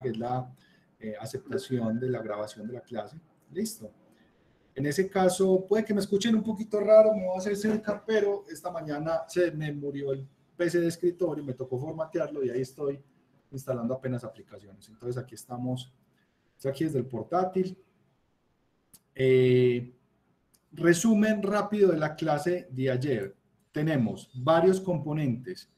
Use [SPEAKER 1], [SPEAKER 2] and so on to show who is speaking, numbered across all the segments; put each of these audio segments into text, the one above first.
[SPEAKER 1] que es la aceptación de la grabación de la clase. Listo. En ese caso, puede que me escuchen un poquito raro, me voy a hacer cerca, pero esta mañana se me murió el PC de escritorio, me tocó formatearlo y ahí estoy instalando apenas aplicaciones. Entonces aquí estamos, aquí desde el portátil. Resumen rápido de la clase de ayer. Tenemos varios componentes,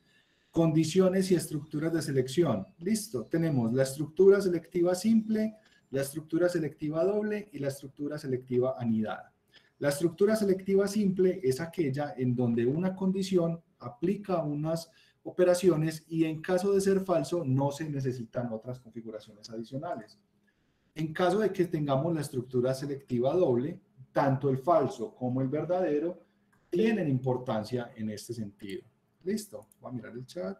[SPEAKER 1] condiciones y estructuras de selección. Listo, tenemos la estructura selectiva simple, la estructura selectiva doble y la estructura selectiva anidada. La estructura selectiva simple es aquella en donde una condición aplica unas operaciones y en caso de ser falso no se necesitan otras configuraciones adicionales. En caso de que tengamos la estructura selectiva doble, tanto el falso como el verdadero tienen importancia en este sentido. Listo, voy a mirar el chat.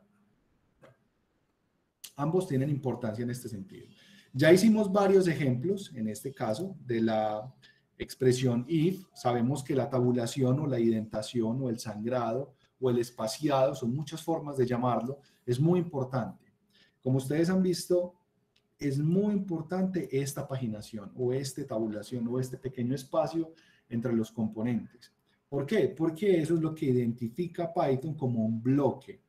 [SPEAKER 1] Ambos tienen importancia en este sentido. Ya hicimos varios ejemplos, en este caso, de la expresión if. Sabemos que la tabulación o la indentación o el sangrado o el espaciado, son muchas formas de llamarlo, es muy importante. Como ustedes han visto, es muy importante esta paginación o esta tabulación o este pequeño espacio entre los componentes. ¿Por qué? Porque eso es lo que identifica Python como un bloque.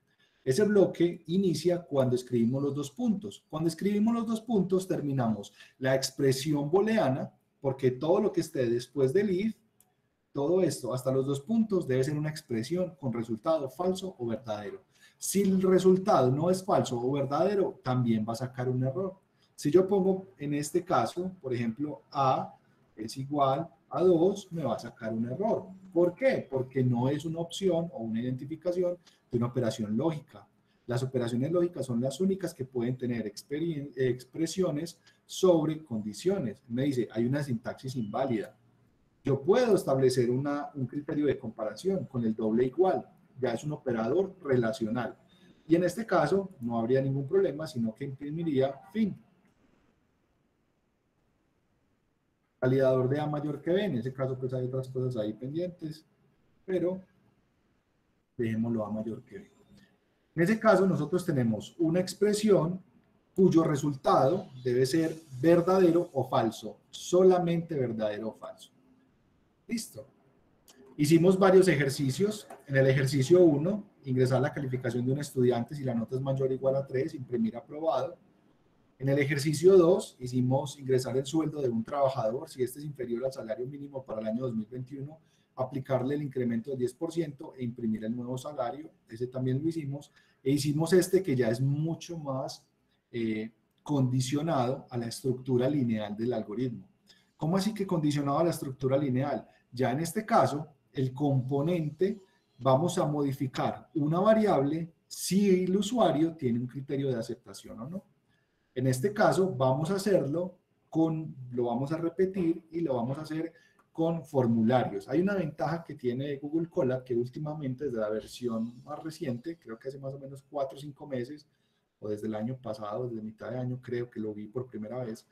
[SPEAKER 1] Ese bloque inicia cuando escribimos los dos puntos. Cuando escribimos los dos puntos terminamos la expresión booleana, porque todo lo que esté después del if, todo esto hasta los dos puntos debe ser una expresión con resultado falso o verdadero. Si el resultado no es falso o verdadero, también va a sacar un error. Si yo pongo en este caso, por ejemplo, A es igual a 2, me va a sacar un error. ¿Por qué? Porque no es una opción o una identificación de una operación lógica. Las operaciones lógicas son las únicas que pueden tener expresiones sobre condiciones. Me dice, hay una sintaxis inválida. Yo puedo establecer un criterio de comparación con el doble igual. Ya es un operador relacional. Y en este caso no habría ningún problema, sino que imprimiría fin. Validador de A mayor que B. En ese caso pues hay otras cosas ahí pendientes, pero dejémoslo A mayor que B. En ese caso nosotros tenemos una expresión cuyo resultado debe ser verdadero o falso, solamente verdadero o falso. Listo. Hicimos varios ejercicios. En el ejercicio 1, ingresar la calificación de un estudiante si la nota es mayor o igual a 3, imprimir aprobado. En el ejercicio 2, hicimos ingresar el sueldo de un trabajador si este es inferior al salario mínimo para el año 2021, aplicarle el incremento del 10% e imprimir el nuevo salario. Ese también lo hicimos. E hicimos este que ya es mucho más condicionado a la estructura lineal del algoritmo. ¿Cómo así que condicionado a la estructura lineal? Ya en este caso, el componente, vamos a modificar una variable si el usuario tiene un criterio de aceptación o no. En este caso, vamos a hacerlo lo vamos a repetir y lo vamos a hacer con formularios. Hay una ventaja que tiene Google Colab que últimamente desde la versión más reciente, creo que hace más o menos 4 o 5 meses, o desde el año pasado, desde mitad de año creo que lo vi por primera vez,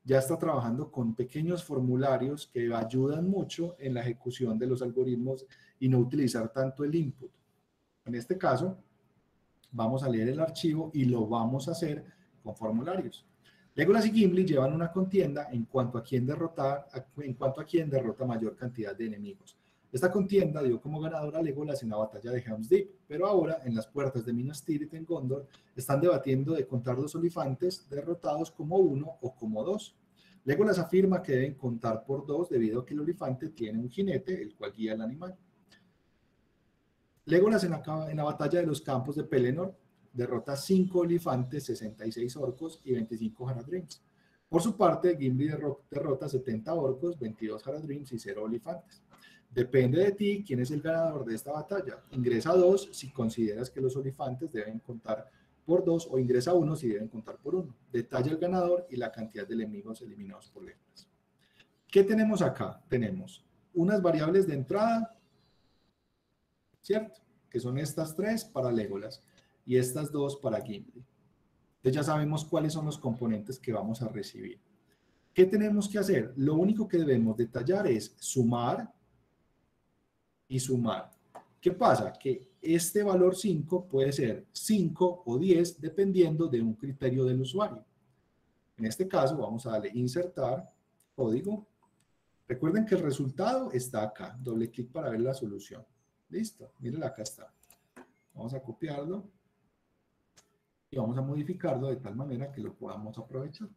[SPEAKER 1] ya está trabajando con pequeños formularios que ayudan mucho en la ejecución de los algoritmos y no utilizar tanto el input. En este caso, vamos a leer el archivo y lo vamos a hacer con formularios. Legolas y Gimli llevan una contienda en cuanto a quién derrota mayor cantidad de enemigos. Esta contienda dio como ganador a Legolas en la batalla de Helm's Deep, pero ahora, en las puertas de Minas Tirith en Gondor, están debatiendo de contar los olifantes derrotados como 1 o como 2. Legolas afirma que deben contar por 2 debido a que el olifante tiene un jinete, el cual guía al animal. Legolas en la batalla de los campos de Pelennor derrota 5 olifantes, 66 orcos y 25 Haradrims. Por su parte, Gimli derrota 70 orcos, 22 Haradrims y 0 olifantes. Depende de ti quién es el ganador de esta batalla. Ingresa 2 si consideras que los olifantes deben contar por 2 o ingresa 1 si deben contar por 1. Detalla el ganador y la cantidad de enemigos eliminados por Legolas. ¿Qué tenemos acá? Tenemos unas variables de entrada, ¿cierto? Que son estas 3 para Legolas y estas 2 para Gimli. Entonces ya sabemos cuáles son los componentes que vamos a recibir. ¿Qué tenemos que hacer? Lo único que debemos detallar es sumar y sumar. ¿Qué pasa? Que este valor 5 puede ser 5 o 10 dependiendo de un criterio del usuario. En este caso vamos a darle insertar código. Recuerden que el resultado está acá. Doble clic para ver la solución. Listo, miren, acá está. Vamos a copiarlo y vamos a modificarlo de tal manera que lo podamos aprovechar.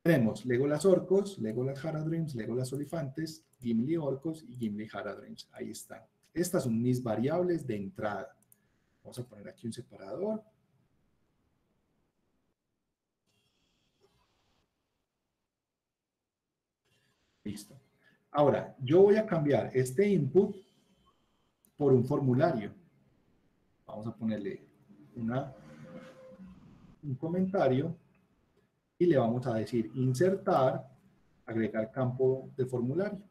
[SPEAKER 1] Tenemos Legolas Orcos, Legolas Haradrims, Legolas Olifantes, Gimli Orcos y Gimli Haradrims. Ahí están. Estas son mis variables de entrada. Vamos a poner aquí un separador. Listo. Ahora, yo voy a cambiar este input por un formulario. Vamos a ponerle un comentario y le vamos a decir insertar, agregar campo de formulario.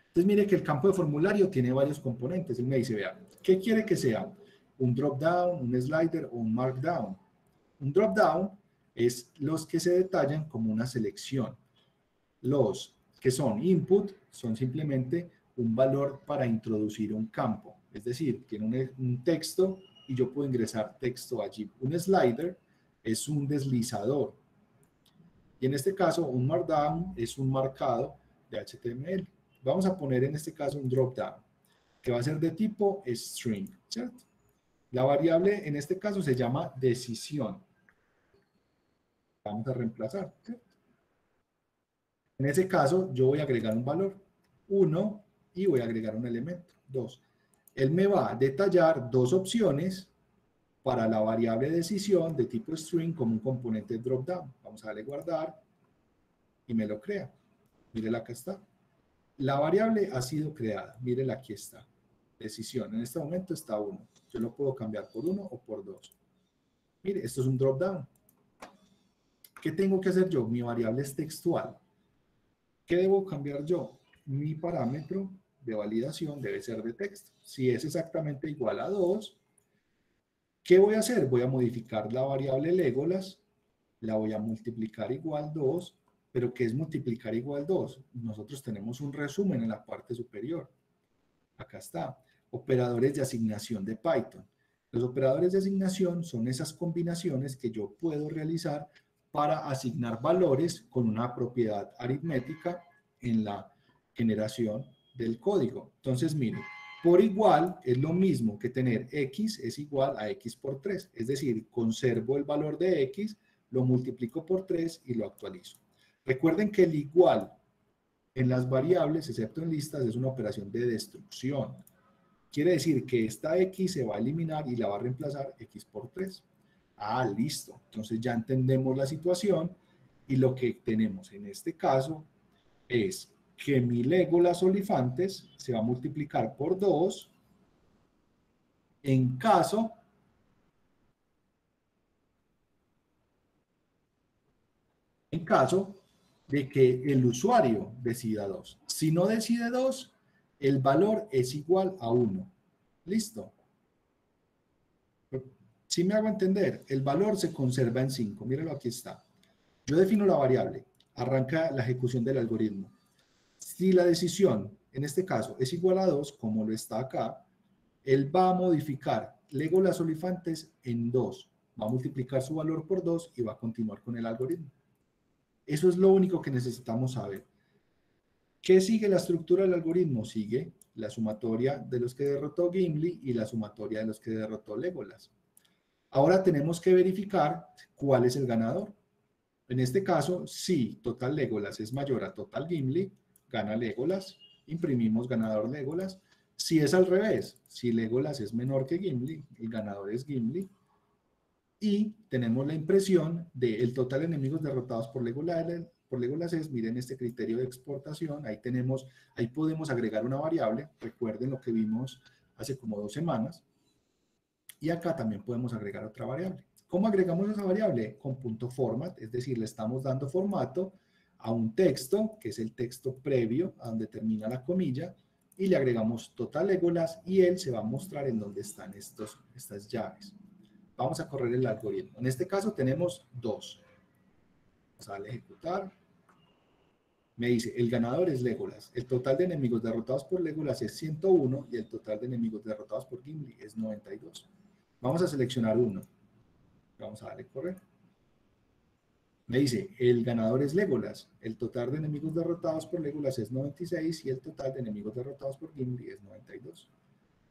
[SPEAKER 1] Entonces mire que el campo de formulario tiene varios componentes. Él me dice, vea, ¿qué quiere que sea? ¿Un drop down, un slider o un markdown? Un drop down es los que se detallan como una selección. Los que son input son simplemente un valor para introducir un campo. Es decir, tiene un texto y yo puedo ingresar texto allí. Un slider es un deslizador. Y en este caso, un markdown es un marcado de HTML. Vamos a poner en este caso un dropdown, que va a ser de tipo string, ¿cierto? La variable en este caso se llama decisión. Vamos a reemplazar, ¿cierto? En ese caso, yo voy a agregar un valor, 1, y voy a agregar un elemento, 2. Él me va a detallar dos opciones para la variable decisión de tipo string como un componente dropdown. Vamos a darle guardar y me lo crea. Mírela, acá está. La variable ha sido creada. Mírela, aquí está. Decisión. En este momento está 1. Yo lo puedo cambiar por 1 o por 2. Mire, esto es un dropdown. ¿Qué tengo que hacer yo? Mi variable es textual. ¿Qué debo cambiar yo? Mi parámetro de validación debe ser de texto. Si es exactamente igual a 2, ¿qué voy a hacer? Voy a modificar la variable Legolas, la voy a multiplicar igual 2, pero ¿qué es multiplicar igual 2? Nosotros tenemos un resumen en la parte superior. Acá está. Operadores de asignación de Python. Los operadores de asignación son esas combinaciones que yo puedo realizar para asignar valores con una propiedad aritmética en la generación del código. Entonces, mire, por igual es lo mismo que tener x es igual a x por 3. Es decir, conservo el valor de x, lo multiplico por 3 y lo actualizo. Recuerden que el igual en las variables, excepto en listas, es una operación de destrucción. Quiere decir que esta x se va a eliminar y la va a reemplazar x por 3. Ah, listo. Entonces ya entendemos la situación y lo que tenemos en este caso es que mi Legolas Olifantes se va a multiplicar por 2 en caso de que el usuario decida 2. Si no decide 2, el valor es igual a 1. ¿Listo? Si me hago entender, el valor se conserva en 5. Mírenlo, aquí está. Yo defino la variable, arranca la ejecución del algoritmo. Si la decisión, en este caso, es igual a 2, como lo está acá, él va a modificar Legolas Olifantes en 2. Va a multiplicar su valor por 2 y va a continuar con el algoritmo. Eso es lo único que necesitamos saber. ¿Qué sigue la estructura del algoritmo? Sigue la sumatoria de los que derrotó Gimli y la sumatoria de los que derrotó Legolas. Ahora tenemos que verificar cuál es el ganador. En este caso, si total Legolas es mayor a total Gimli, gana Legolas, imprimimos ganador Legolas. Si es al revés, si Legolas es menor que Gimli, el ganador es Gimli. Y tenemos la impresión del total de enemigos derrotados por Legolas es, miren este criterio de exportación, ahí podemos agregar una variable, recuerden lo que vimos hace como 2 semanas, y acá también podemos agregar otra variable. ¿Cómo agregamos esa variable? Con punto format, es decir, le estamos dando formato a un texto, que es el texto previo a donde termina la comilla, y le agregamos total Legolas y él se va a mostrar en donde están estas llaves. Vamos a correr el algoritmo. En este caso tenemos 2. Vamos a darle a ejecutar. Me dice, el ganador es Legolas. El total de enemigos derrotados por Legolas es 101 y el total de enemigos derrotados por Gimli es 92. Vamos a seleccionar uno. Vamos a darle correr. Me dice, el ganador es Legolas, el total de enemigos derrotados por Legolas es 96 y el total de enemigos derrotados por Gimli es 92.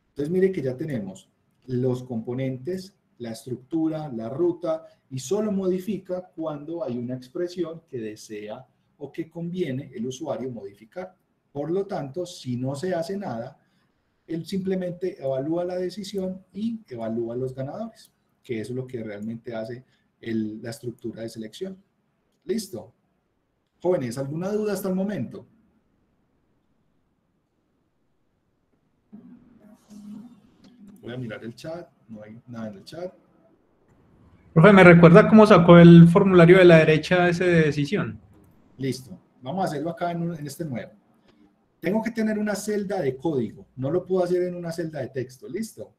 [SPEAKER 1] Entonces mire que ya tenemos los componentes, la estructura, la ruta, y solo modifica cuando hay una expresión que desea o que conviene el usuario modificar. Por lo tanto, si no se hace nada, él simplemente evalúa la decisión y evalúa los ganadores, que eso es lo que realmente hace la estructura de selección. ¿Listo? Jóvenes, ¿alguna duda hasta el momento? Voy a mirar el chat, no hay nada en el chat.
[SPEAKER 2] Profe, ¿me recuerda cómo sacó el formulario de la derecha ese de decisión?
[SPEAKER 1] Listo, vamos a hacerlo acá en este nuevo. Tengo que tener una celda de código, no lo puedo hacer en una celda de texto, ¿listo?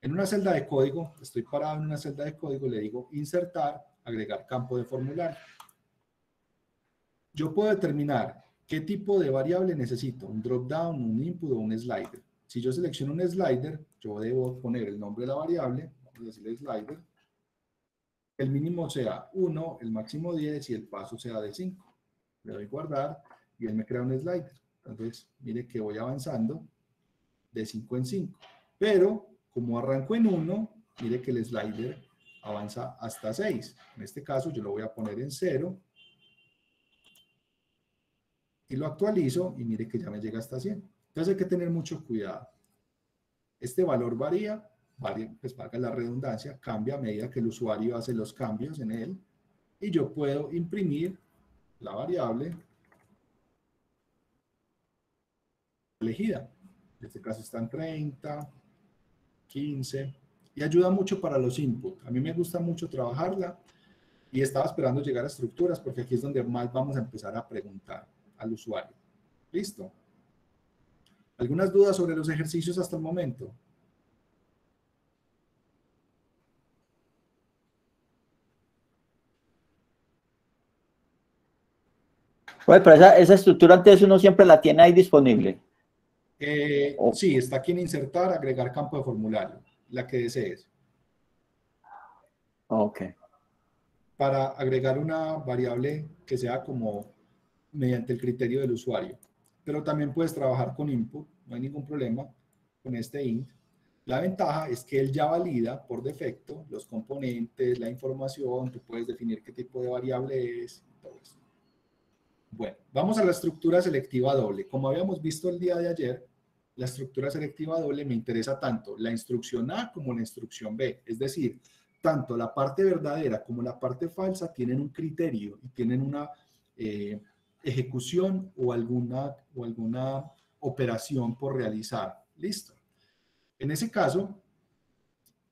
[SPEAKER 1] En una celda de código, estoy parado en una celda de código, le digo insertar, agregar campo de formulario. Yo puedo determinar qué tipo de variable necesito, un drop down, un input o un slider. Si yo selecciono un slider, yo debo poner el nombre de la variable, vamos a decirle slider, el mínimo sea 1, el máximo 10 y el paso sea de 5. Le doy guardar y él me crea un slider. Entonces, mire que voy avanzando de 5 en 5. Pero, como arranco en 1, mire que el slider avanza hasta 6. En este caso, yo lo voy a poner en 0 y lo actualizo y mire que ya me llega hasta 100. Entonces hay que tener mucho cuidado. Este valor varía, pues valga la redundancia, cambia a medida que el usuario hace los cambios en él y yo puedo imprimir la variable elegida. En este caso están 30, 15 y ayuda mucho para los inputs. A mí me gusta mucho trabajarla y estaba esperando llegar a estructuras porque aquí es donde más vamos a empezar a preguntar al usuario. ¿Listo? ¿Algunas dudas sobre los ejercicios hasta el momento?
[SPEAKER 3] Pues, pero esa estructura antes uno siempre la tiene ahí disponible.
[SPEAKER 1] Sí, está aquí en insertar, agregar campo de formulario, la que desees.
[SPEAKER 3] Ok.
[SPEAKER 1] Para agregar una variable que sea como mediante el criterio del usuario. Pero también puedes trabajar con input, no hay ningún problema con este int. La ventaja es que él ya valida por defecto los componentes, la información, tú puedes definir qué tipo de variable es, todo eso. Bueno, vamos a la estructura selectiva doble. Como habíamos visto el día de ayer, la estructura selectiva doble me interesa tanto la instrucción A como la instrucción B. Es decir, tanto la parte verdadera como la parte falsa tienen un criterio y tienen una ejecución o alguna operación por realizar. Listo. En ese caso,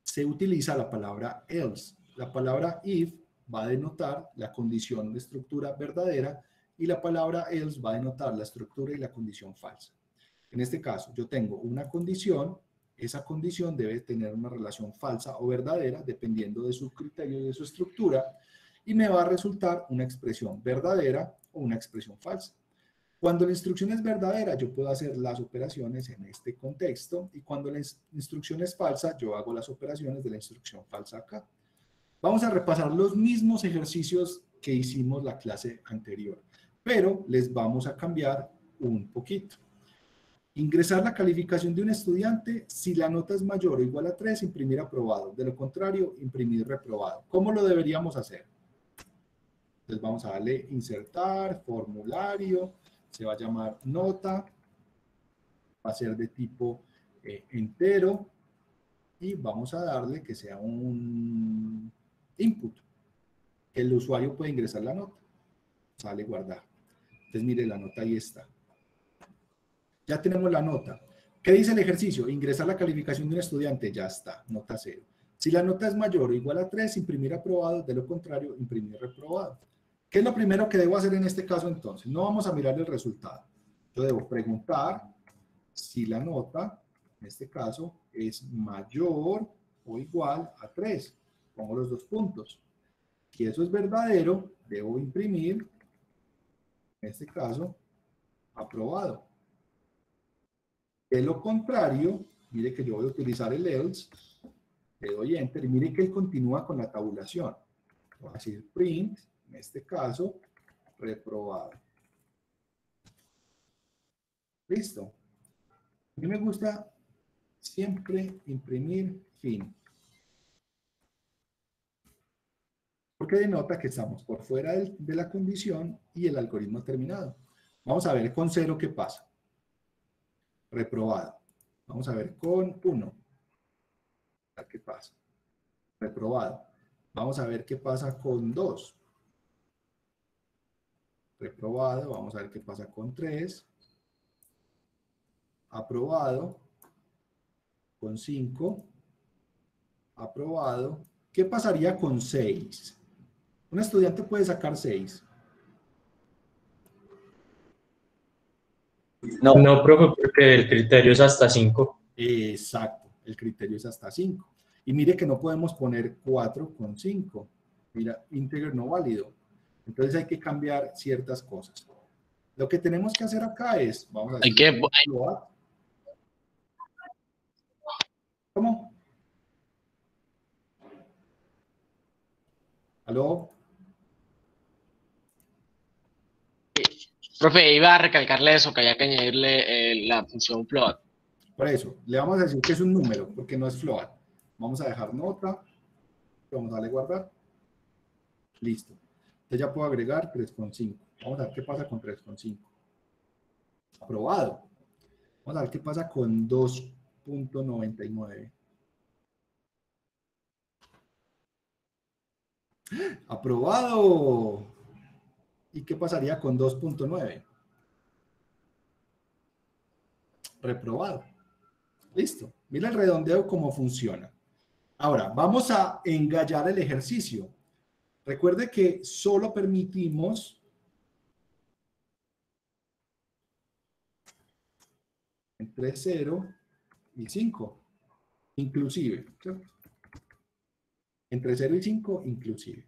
[SPEAKER 1] se utiliza la palabra else. La palabra if va a denotar la condición de estructura verdadera y la palabra else va a denotar la estructura y la condición falsa. En este caso, yo tengo una condición, esa condición debe tener una relación falsa o verdadera dependiendo de su criterio y de su estructura y me va a resultar una expresión verdadera o una expresión falsa. Cuando la instrucción es verdadera, yo puedo hacer las operaciones en este contexto y cuando la instrucción es falsa, yo hago las operaciones de la instrucción falsa acá. Vamos a repasar los mismos ejercicios que hicimos la clase anterior, pero les vamos a cambiar un poquito. Ingresar la calificación de un estudiante, si la nota es mayor o igual a 3, imprimir aprobado. De lo contrario, imprimir reprobado. ¿Cómo lo deberíamos hacer? Entonces vamos a darle insertar, formulario, se va a llamar nota, va a ser de tipo entero y vamos a darle que sea un input, que el usuario puede ingresar la nota. Sale guardar. Entonces mire, la nota ahí está. Ya tenemos la nota. ¿Qué dice el ejercicio? Ingresar la calificación de un estudiante, ya está, nota 0. Si la nota es mayor o igual a 3, imprimir aprobado, de lo contrario, imprimir reprobado. ¿Qué es lo primero que debo hacer en este caso entonces? No vamos a mirar el resultado. Yo debo preguntar si la nota, en este caso, es mayor o igual a 3. Pongo los dos puntos. Si eso es verdadero, debo imprimir, en este caso, aprobado. De lo contrario, mire que yo voy a utilizar el else, le doy enter y mire que él continúa con la tabulación. Voy a decir print, en este caso, reprobado. Listo. A mí me gusta siempre imprimir fin, porque denota que estamos por fuera de la condición y el algoritmo ha terminado. Vamos a ver con 0 qué pasa. Reprobado. Vamos a ver con 1. A ver qué pasa. Reprobado. Vamos a ver qué pasa con 2. Reprobado. Vamos a ver qué pasa con 3. Aprobado. Con 5. Aprobado. ¿Qué pasaría con 6? Un estudiante puede sacar 6.
[SPEAKER 3] No,
[SPEAKER 4] No, profe, porque el criterio es hasta 5.
[SPEAKER 1] Exacto, el criterio es hasta 5. Y mire que no podemos poner 4 con 5. Mira, integer no válido. Entonces hay que cambiar ciertas cosas. Lo que tenemos que hacer acá es, vamos a decir, float. ¿Cómo? ¿Aló?
[SPEAKER 5] Profe, iba a recalcarle eso, que había que añadirle la función float.
[SPEAKER 1] Por eso, le vamos a decir que es un número, porque no es float. Vamos a dejar nota, vamos a darle guardar. Listo. Entonces ya puedo agregar 3,5. Vamos a ver qué pasa con 3,5. Aprobado. Vamos a ver qué pasa con 2.99. Aprobado. ¿Y qué pasaría con 2.9? Reprobado. Listo. Mira el redondeo cómo funciona. Ahora, vamos a engallar el ejercicio. Recuerde que solo permitimos entre 0 y 5, inclusive. ¿Cierto? Entre 0 y 5, inclusive.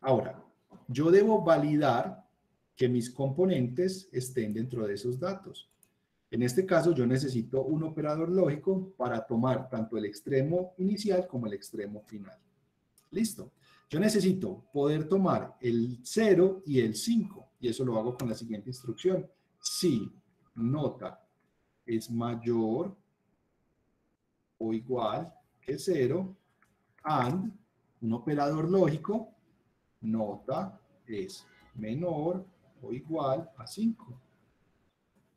[SPEAKER 1] Ahora, yo debo validar que mis componentes estén dentro de esos datos. En este caso, yo necesito un operador lógico para tomar tanto el extremo inicial como el extremo final. Listo. Yo necesito poder tomar el 0 y el 5, y eso lo hago con la siguiente instrucción. Si nota es mayor o igual que 0, and, un operador lógico, nota es menor o igual a 5.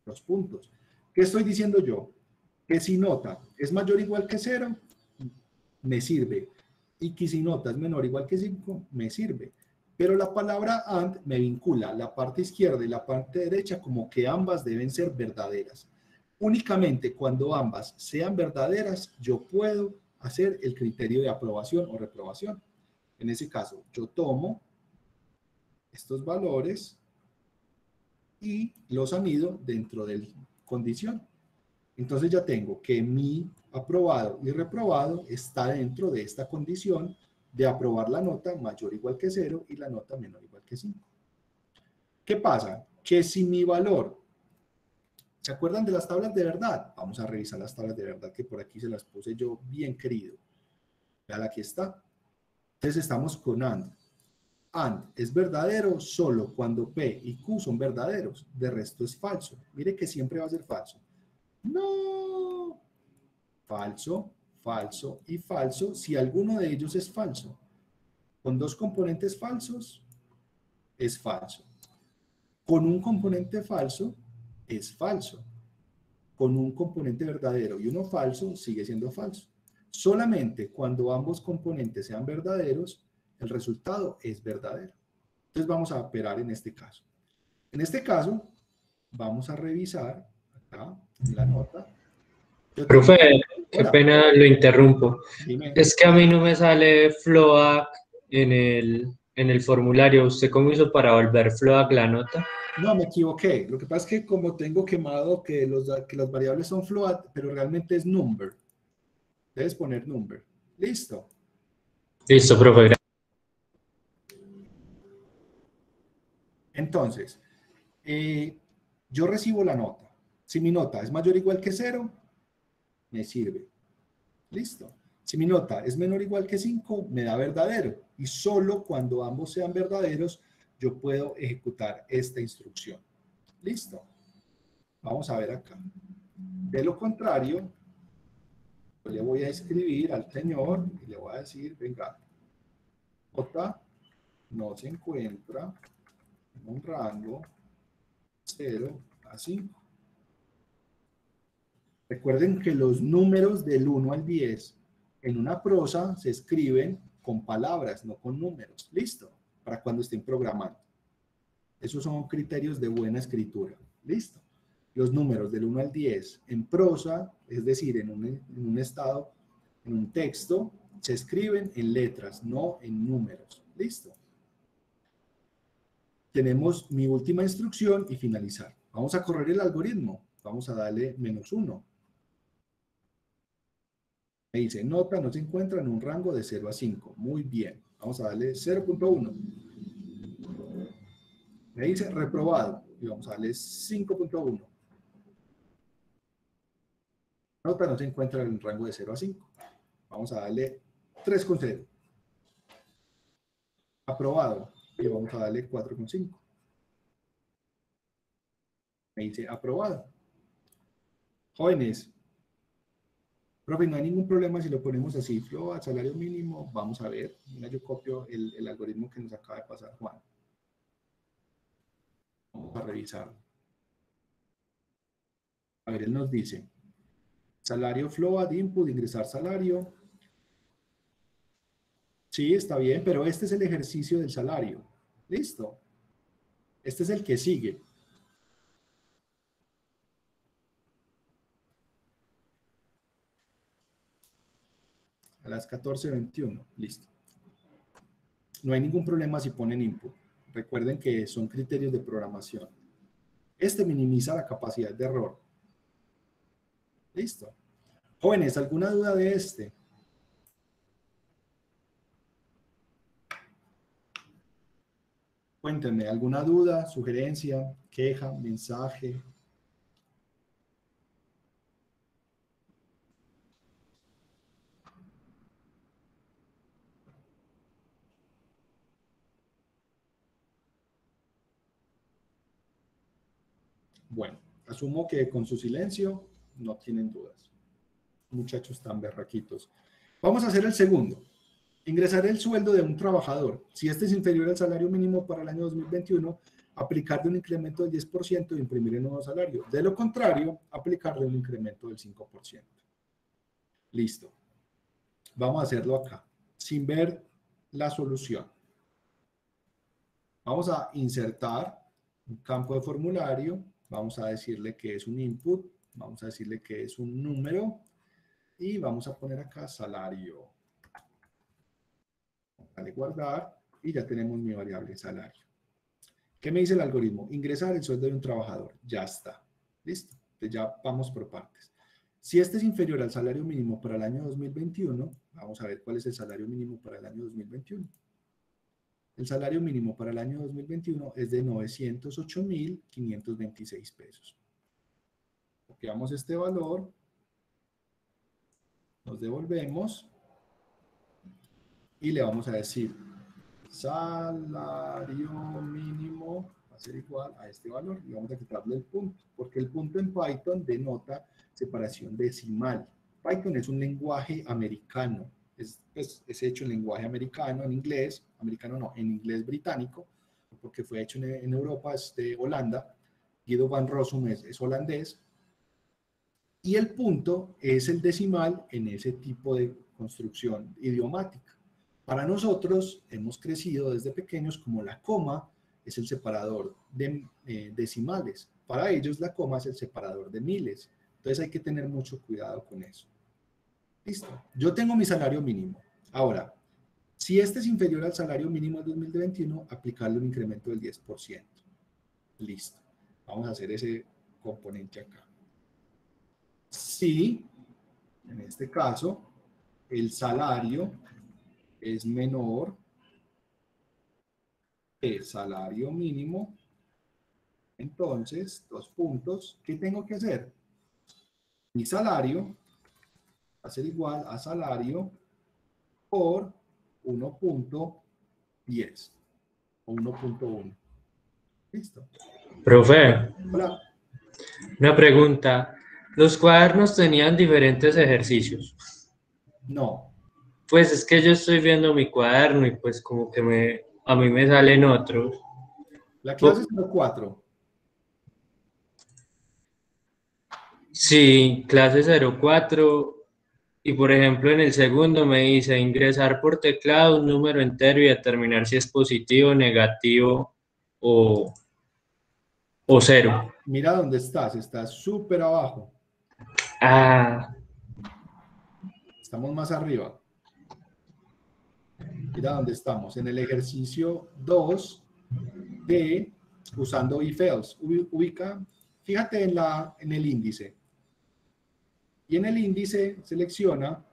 [SPEAKER 1] Los puntos. ¿Qué estoy diciendo yo? Que si nota es mayor o igual que 0, me sirve. Y que si nota es menor o igual que 5, me sirve. Pero la palabra AND me vincula la parte izquierda y la parte derecha como que ambas deben ser verdaderas. Únicamente cuando ambas sean verdaderas, yo puedo hacer el criterio de aprobación o reprobación. En ese caso, yo tomo estos valores y los anido dentro de la condición. Entonces ya tengo que mi aprobado y reprobado está dentro de esta condición de aprobar la nota mayor o igual que 0 y la nota menor o igual que 5. ¿Qué pasa? Que si mi valor, ¿se acuerdan de las tablas de verdad? Vamos a revisar las tablas de verdad que por aquí se las puse yo bien querido. Vean, aquí está. Entonces estamos con AND. AND es verdadero solo cuando P y Q son verdaderos. De resto es falso. Mire que siempre va a ser falso. No. Falso, falso y falso si alguno de ellos es falso. Con dos componentes falsos es falso. Con un componente falso es falso. Con un componente verdadero y uno falso sigue siendo falso. Solamente cuando ambos componentes sean verdaderos, el resultado es verdadero. Entonces vamos a operar en este caso. En este caso, vamos a revisar acá en la nota.
[SPEAKER 4] Profe, qué pena lo interrumpo.
[SPEAKER 1] Dime.
[SPEAKER 4] Es que a mí no me sale float en el formulario. ¿Usted cómo hizo para volver float la nota?
[SPEAKER 1] No, me equivoqué. Lo que pasa es que como tengo quemado que las variables son float, pero realmente es number. Debes poner number. Listo.
[SPEAKER 4] Listo, profe.
[SPEAKER 1] Entonces, yo recibo la nota. Si mi nota es mayor o igual que 0, me sirve. Listo. Si mi nota es menor o igual que 5, me da verdadero. Y solo cuando ambos sean verdaderos, yo puedo ejecutar esta instrucción. ¿Listo? Vamos a ver acá. De lo contrario, yo le voy a escribir al señor y le voy a decir, venga, nota no se encuentra en un rango 0 a 5. Recuerden que los números del 1 al 10 en una prosa se escriben con palabras, no con números. ¿Listo? Para cuando estén programando. Esos son criterios de buena escritura. ¿Listo? Los números del 1 al 10 en prosa, es decir, en un estado, en un texto, se escriben en letras, no en números. ¿Listo? Tenemos mi última instrucción y finalizar. Vamos a correr el algoritmo. Vamos a darle -1. Me dice, nota no se encuentra en un rango de 0 a 5. Muy bien. Vamos a darle 0.1. Me dice reprobado. Y vamos a darle 5.1. Nota no se encuentra en un rango de 0 a 5. Vamos a darle 3.0. Aprobado. Y vamos a darle 4.5. Me dice aprobado. Jóvenes, profe, no hay ningún problema si lo ponemos así, flow al salario mínimo. Vamos a ver. Mira, yo copio el algoritmo que nos acaba de pasar Juan. Vamos a revisarlo. A ver, él nos dice, salario flow ad input, ingresar salario. Sí, está bien, pero este es el ejercicio del salario. ¿Listo? Este es el que sigue. A las 14:21. Listo. No hay ningún problema si ponen input. Recuerden que son criterios de programación. Este minimiza la capacidad de error. Listo. Jóvenes, ¿alguna duda de este? Cuéntenme, ¿alguna duda, sugerencia, queja, mensaje? Bueno, asumo que con su silencio no tienen dudas. Muchachos tan berraquitos. Vamos a hacer el segundo. Ingresar el sueldo de un trabajador. Si este es inferior al salario mínimo para el año 2021, aplicarle un incremento del 10% e imprimir el nuevo salario. De lo contrario, aplicarle un incremento del 5%. Listo. Vamos a hacerlo acá, sin ver la solución. Vamos a insertar un campo de formulario. Vamos a decirle que es un input. Vamos a decirle que es un número. Y vamos a poner acá salario. Dale guardar y ya tenemos mi variable salario. ¿Qué me dice el algoritmo? Ingresar el sueldo de un trabajador. Ya está. Listo. Entonces ya vamos por partes. Si este es inferior al salario mínimo para el año 2021, vamos a ver cuál es el salario mínimo para el año 2021. El salario mínimo para el año 2021 es de 908.526 pesos. Copiamos este valor, nos devolvemos y le vamos a decir salario mínimo va a ser igual a este valor y vamos a quitarle el punto, porque el punto en Python denota separación decimal. Python es un lenguaje americano, es hecho en lenguaje americano, en inglés, americano no, en inglés británico, porque fue hecho en Europa, es de Holanda. Guido van Rossum es holandés, y el punto es el decimal en ese tipo de construcción idiomática. Para nosotros hemos crecido desde pequeños como la coma es el separador de decimales. Para ellos la coma es el separador de miles. Entonces hay que tener mucho cuidado con eso. Listo. Yo tengo mi salario mínimo. Ahora, si este es inferior al salario mínimo del 2021, aplicarle un incremento del 10%. Listo. Vamos a hacer ese componente acá. Si, en este caso, el salario es menor que el salario mínimo, entonces, 2 puntos, ¿qué tengo que hacer? Mi salario va a ser igual a salario por 1.10 o 1.1. Listo.
[SPEAKER 4] Profe,
[SPEAKER 1] Hola.
[SPEAKER 4] una pregunta. ¿Los cuadernos tenían diferentes ejercicios?
[SPEAKER 1] No.
[SPEAKER 4] Pues es que yo estoy viendo mi cuaderno y pues como que a mí me salen otros.
[SPEAKER 1] La clase es 04.
[SPEAKER 4] Sí, clase 04 y por ejemplo en el segundo me dice ingresar por teclado un número entero y determinar si es positivo, negativo o, o cero.
[SPEAKER 1] Mira dónde estás súper abajo.
[SPEAKER 4] Ah,
[SPEAKER 1] Estamos más arriba. Mira dónde estamos, en el ejercicio 2 de usando if else. Ubica, fíjate en el índice. Y en el índice selecciona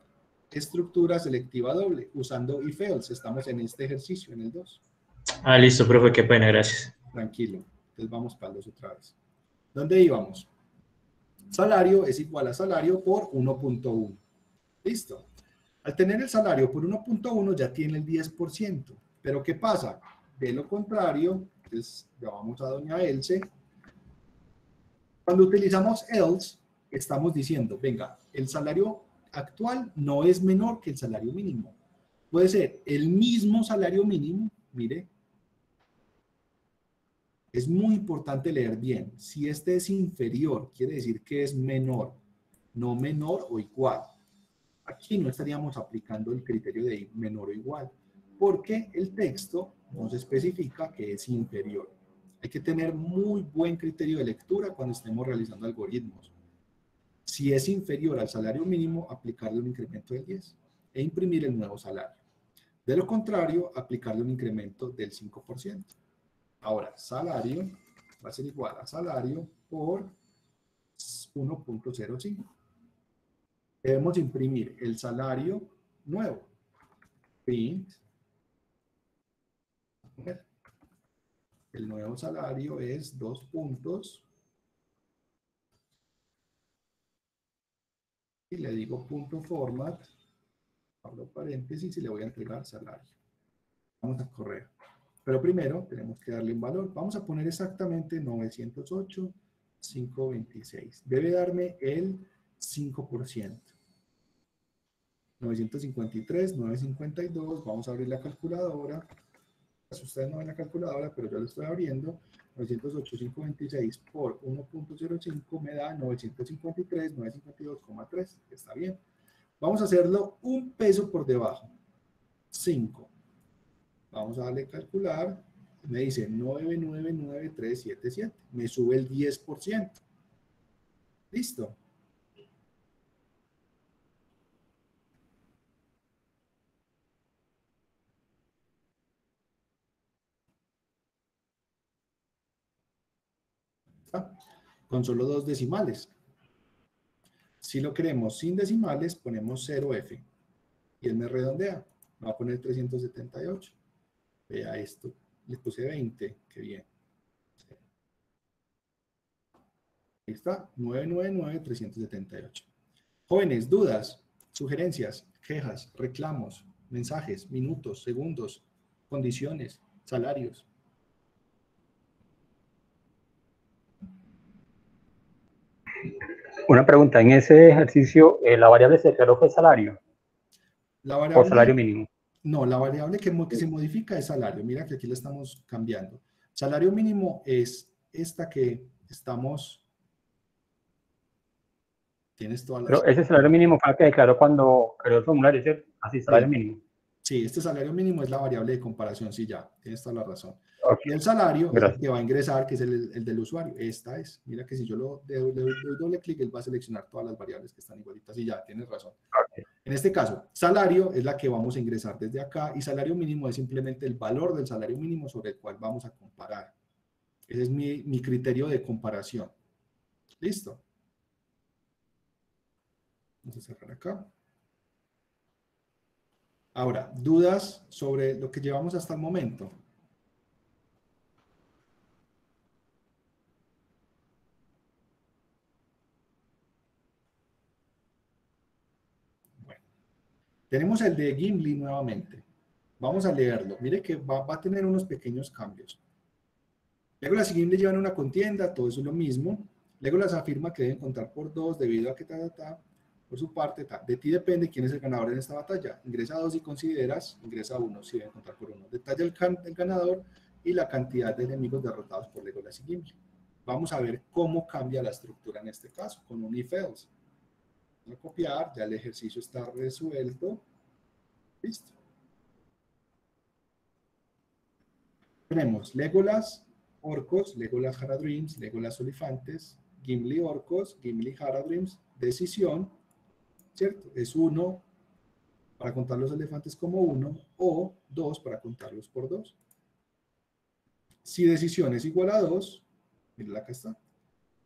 [SPEAKER 1] estructura selectiva doble usando if else. Estamos en este ejercicio, en el 2.
[SPEAKER 4] listo, profe, qué pena, gracias.
[SPEAKER 1] Tranquilo. Entonces vamos para el 2 otra vez. ¿Dónde íbamos? Salario es igual a salario por 1.1. Listo. Al tener el salario por 1.1 ya tiene el 10%. Pero ¿qué pasa? De lo contrario, entonces ya vamos a doña Else. Cuando utilizamos else, estamos diciendo, venga, el salario actual no es menor que el salario mínimo. Puede ser el mismo salario mínimo, mire, es muy importante leer bien. Si este es inferior, quiere decir que es menor, no menor o igual. Aquí no estaríamos aplicando el criterio de menor o igual, porque el texto nos especifica que es inferior. Hay que tener muy buen criterio de lectura cuando estemos realizando algoritmos. Si es inferior al salario mínimo, aplicarle un incremento del 10 e imprimir el nuevo salario. De lo contrario, aplicarle un incremento del 5%. Ahora, salario va a ser igual a salario por 1.05. Debemos imprimir el salario nuevo. Print. El nuevo salario es 2 puntos. Y le digo punto format. Abro paréntesis y le voy a entregar salario. Vamos a correr. Pero primero tenemos que darle un valor. Vamos a poner exactamente 908,526. Debe darme el 5%. 953, 952. Vamos a abrir la calculadora. Ustedes no ven la calculadora, pero yo la estoy abriendo. 908,526 por 1.05 me da 953, 952,3. Está bien. Vamos a hacerlo un peso por debajo. 5. Vamos a darle calcular. Me dice 999,377. Me sube el 10%. Listo. ¿Está? Con solo 2 decimales. Si lo queremos sin decimales, ponemos 0F. Y él me redondea. Me va a poner 378. Vea esto. Le puse 20. Qué bien. Ahí está. 999,378. Jóvenes, dudas, sugerencias, quejas, reclamos, mensajes, minutos, segundos, condiciones, salarios.
[SPEAKER 6] Una pregunta, en ese ejercicio, ¿la variable se declaró fue salario
[SPEAKER 1] La
[SPEAKER 6] o salario
[SPEAKER 1] variable,
[SPEAKER 6] mínimo?
[SPEAKER 1] no, la variable que se modifica es salario. Mira que aquí la estamos cambiando. Salario mínimo es esta que estamos. Tienes todas
[SPEAKER 6] Pero
[SPEAKER 1] las.
[SPEAKER 6] ese salario mínimo fue el que declaró cuando creó el formulario, ¿cierto? Así, salario
[SPEAKER 1] Sí,
[SPEAKER 6] mínimo.
[SPEAKER 1] sí, este salario mínimo es la variable de comparación. Sí, ya, tienes toda la razón.
[SPEAKER 6] Ok,
[SPEAKER 1] Y el salario es el
[SPEAKER 6] gracias.
[SPEAKER 1] que va a ingresar, que es el del usuario. Esta es. Mira que si yo le doy doble clic, él va a seleccionar todas las variables que están igualitas. Y ya, tienes razón.
[SPEAKER 6] Ok.
[SPEAKER 1] En este caso, salario es la que vamos a ingresar desde acá y salario mínimo es simplemente el valor del salario mínimo sobre el cual vamos a comparar. Ese es mi criterio de comparación. ¿Listo? Vamos a cerrar acá. Ahora, dudas sobre lo que llevamos hasta el momento. Bueno, Tenemos el de Gimli nuevamente. Vamos a leerlo. Mire que va a tener unos pequeños cambios. Legolas y Gimli llevan una contienda, todo eso es lo mismo. Legolas afirma que deben contar por 2 debido a que por su parte, de ti depende quién es el ganador en esta batalla. Ingresa 2 si consideras, ingresa 1 si deben contar por 1. Detalla el ganador y la cantidad de enemigos derrotados por Legolas y Gimli. Vamos a ver cómo cambia la estructura en este caso, con un if-else. Voy a copiar, ya el ejercicio está resuelto. Listo. Tenemos Legolas, orcos, Legolas Haradrims, Legolas olifantes, Gimli orcos, Gimli Haradrims, decisión, ¿cierto? Es 1 para contar los elefantes como 1 o 2 para contarlos por 2. Si decisión es igual a 2, miren acá está.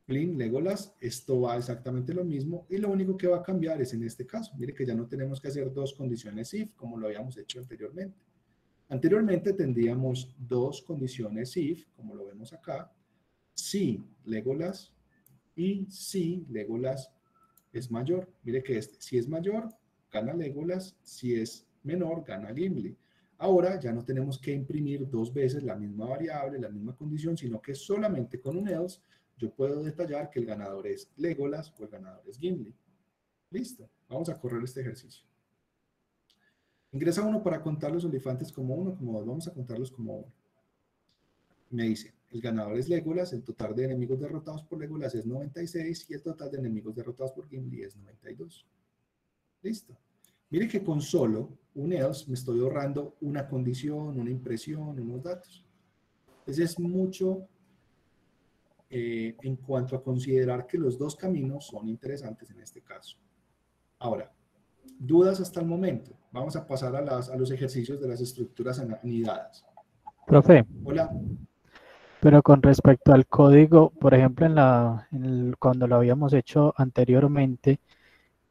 [SPEAKER 1] Flynn, Legolas, esto va exactamente lo mismo y lo único que va a cambiar es en este caso. Mire que ya no tenemos que hacer 2 condiciones if como lo habíamos hecho anteriormente. Anteriormente tendríamos 2 condiciones if, como lo vemos acá, si Legolas y si Legolas es mayor. Mire que si es mayor, gana Legolas, si es menor, gana Gimli. Ahora ya no tenemos que imprimir 2 veces la misma variable, la misma condición, sino que solamente con un else yo puedo detallar que el ganador es Legolas o el ganador es Gimli. Listo, vamos a correr este ejercicio. Ingresa 1 para contar los olifantes como 1, como 2, vamos a contarlos como 1. Me dice, el ganador es Legolas, el total de enemigos derrotados por Legolas es 96 y el total de enemigos derrotados por Gimli es 92. Listo. Mire que con solo un else me estoy ahorrando una condición, una impresión, unos datos. Entonces es mucho en cuanto a considerar que los 2 caminos son interesantes en este caso. Ahora, dudas hasta el momento. Vamos a pasar a los ejercicios de las estructuras anidadas.
[SPEAKER 7] Profe,
[SPEAKER 1] Hola.
[SPEAKER 7] pero con respecto al código, por ejemplo, cuando lo habíamos hecho anteriormente,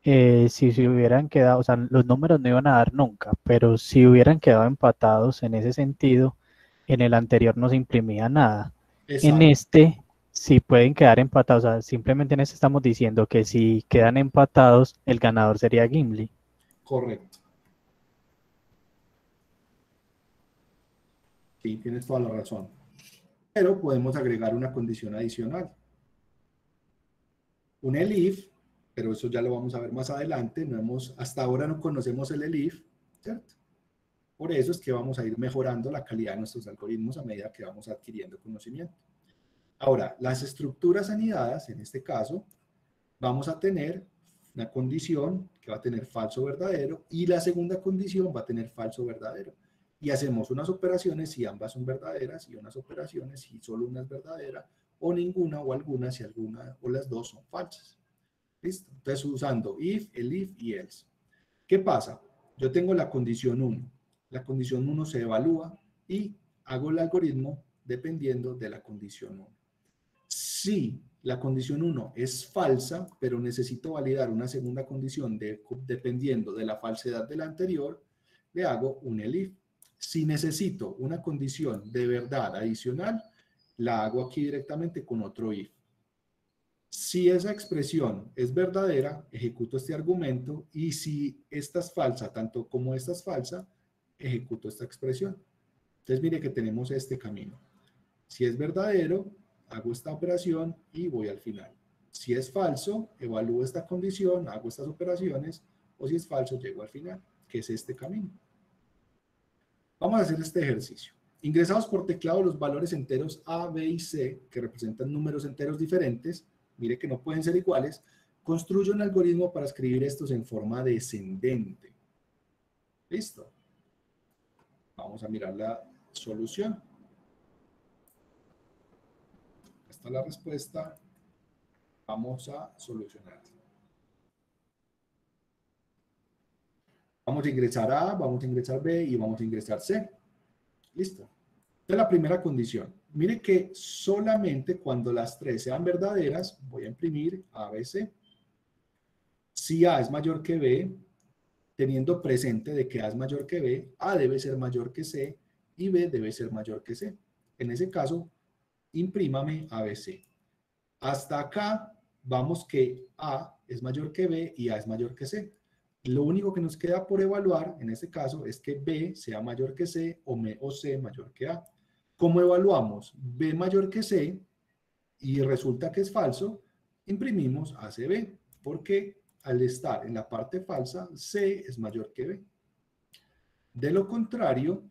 [SPEAKER 7] si se hubieran quedado, o sea, los números no iban a dar nunca, pero si hubieran quedado empatados en ese sentido, en el anterior no se imprimía nada.
[SPEAKER 1] Exacto.
[SPEAKER 7] En este sí pueden quedar empatados, o sea, simplemente en este estamos diciendo que si quedan empatados, el ganador sería Gimli.
[SPEAKER 1] Correcto. Sí, tienes toda la razón. Pero podemos agregar una condición adicional. Un elif, pero eso ya lo vamos a ver más adelante. Hasta ahora no conocemos el elif, ¿cierto? Por eso es que vamos a ir mejorando la calidad de nuestros algoritmos a medida que vamos adquiriendo conocimiento. Ahora, las estructuras anidadas, en este caso, vamos a tener una condición que va a tener falso verdadero y la segunda condición va a tener falso verdadero. Y hacemos unas operaciones si ambas son verdaderas y unas operaciones si solo una es verdadera o ninguna o alguna si alguna o las dos son falsas. ¿Listo? Entonces usando if, elif y else. ¿Qué pasa? Yo tengo la condición 1. La condición 1 se evalúa y hago el algoritmo dependiendo de la condición 1. Si la condición 1 es falsa, pero necesito validar una segunda condición dependiendo de la falsedad de la anterior, le hago un elif. Si necesito una condición de verdad adicional, la hago aquí directamente con otro if. Si esa expresión es verdadera, ejecuto este argumento y si esta es falsa, tanto como esta es falsa, ejecuto esta expresión. Entonces mire que tenemos este camino. Si es verdadero, hago esta operación y voy al final. Si es falso, evalúo esta condición, hago estas operaciones, o si es falso, llego al final, que es este camino. Vamos a hacer este ejercicio. Ingresados por teclado los valores enteros A, B y C, que representan números enteros diferentes, mire que no pueden ser iguales, construyo un algoritmo para escribir estos en forma descendente. ¿Listo? Vamos a mirar la solución. Esta es la respuesta. Vamos a solucionar. Vamos a ingresar A, vamos a ingresar B y vamos a ingresar C. Listo. Esta es la primera condición. Mire que solamente cuando las 3 sean verdaderas, voy a imprimir A, B, C. Si A es mayor que B, teniendo presente de que A es mayor que B, A debe ser mayor que C y B debe ser mayor que C. En ese caso, imprímame ABC. Hasta acá, vamos que A es mayor que B y A es mayor que C. Lo único que nos queda por evaluar, en este caso, es que B sea mayor que C o C mayor que A. ¿Cómo evaluamos? B mayor que C y resulta que es falso, imprimimos ACB, porque al estar en la parte falsa, C es mayor que B. De lo contrario,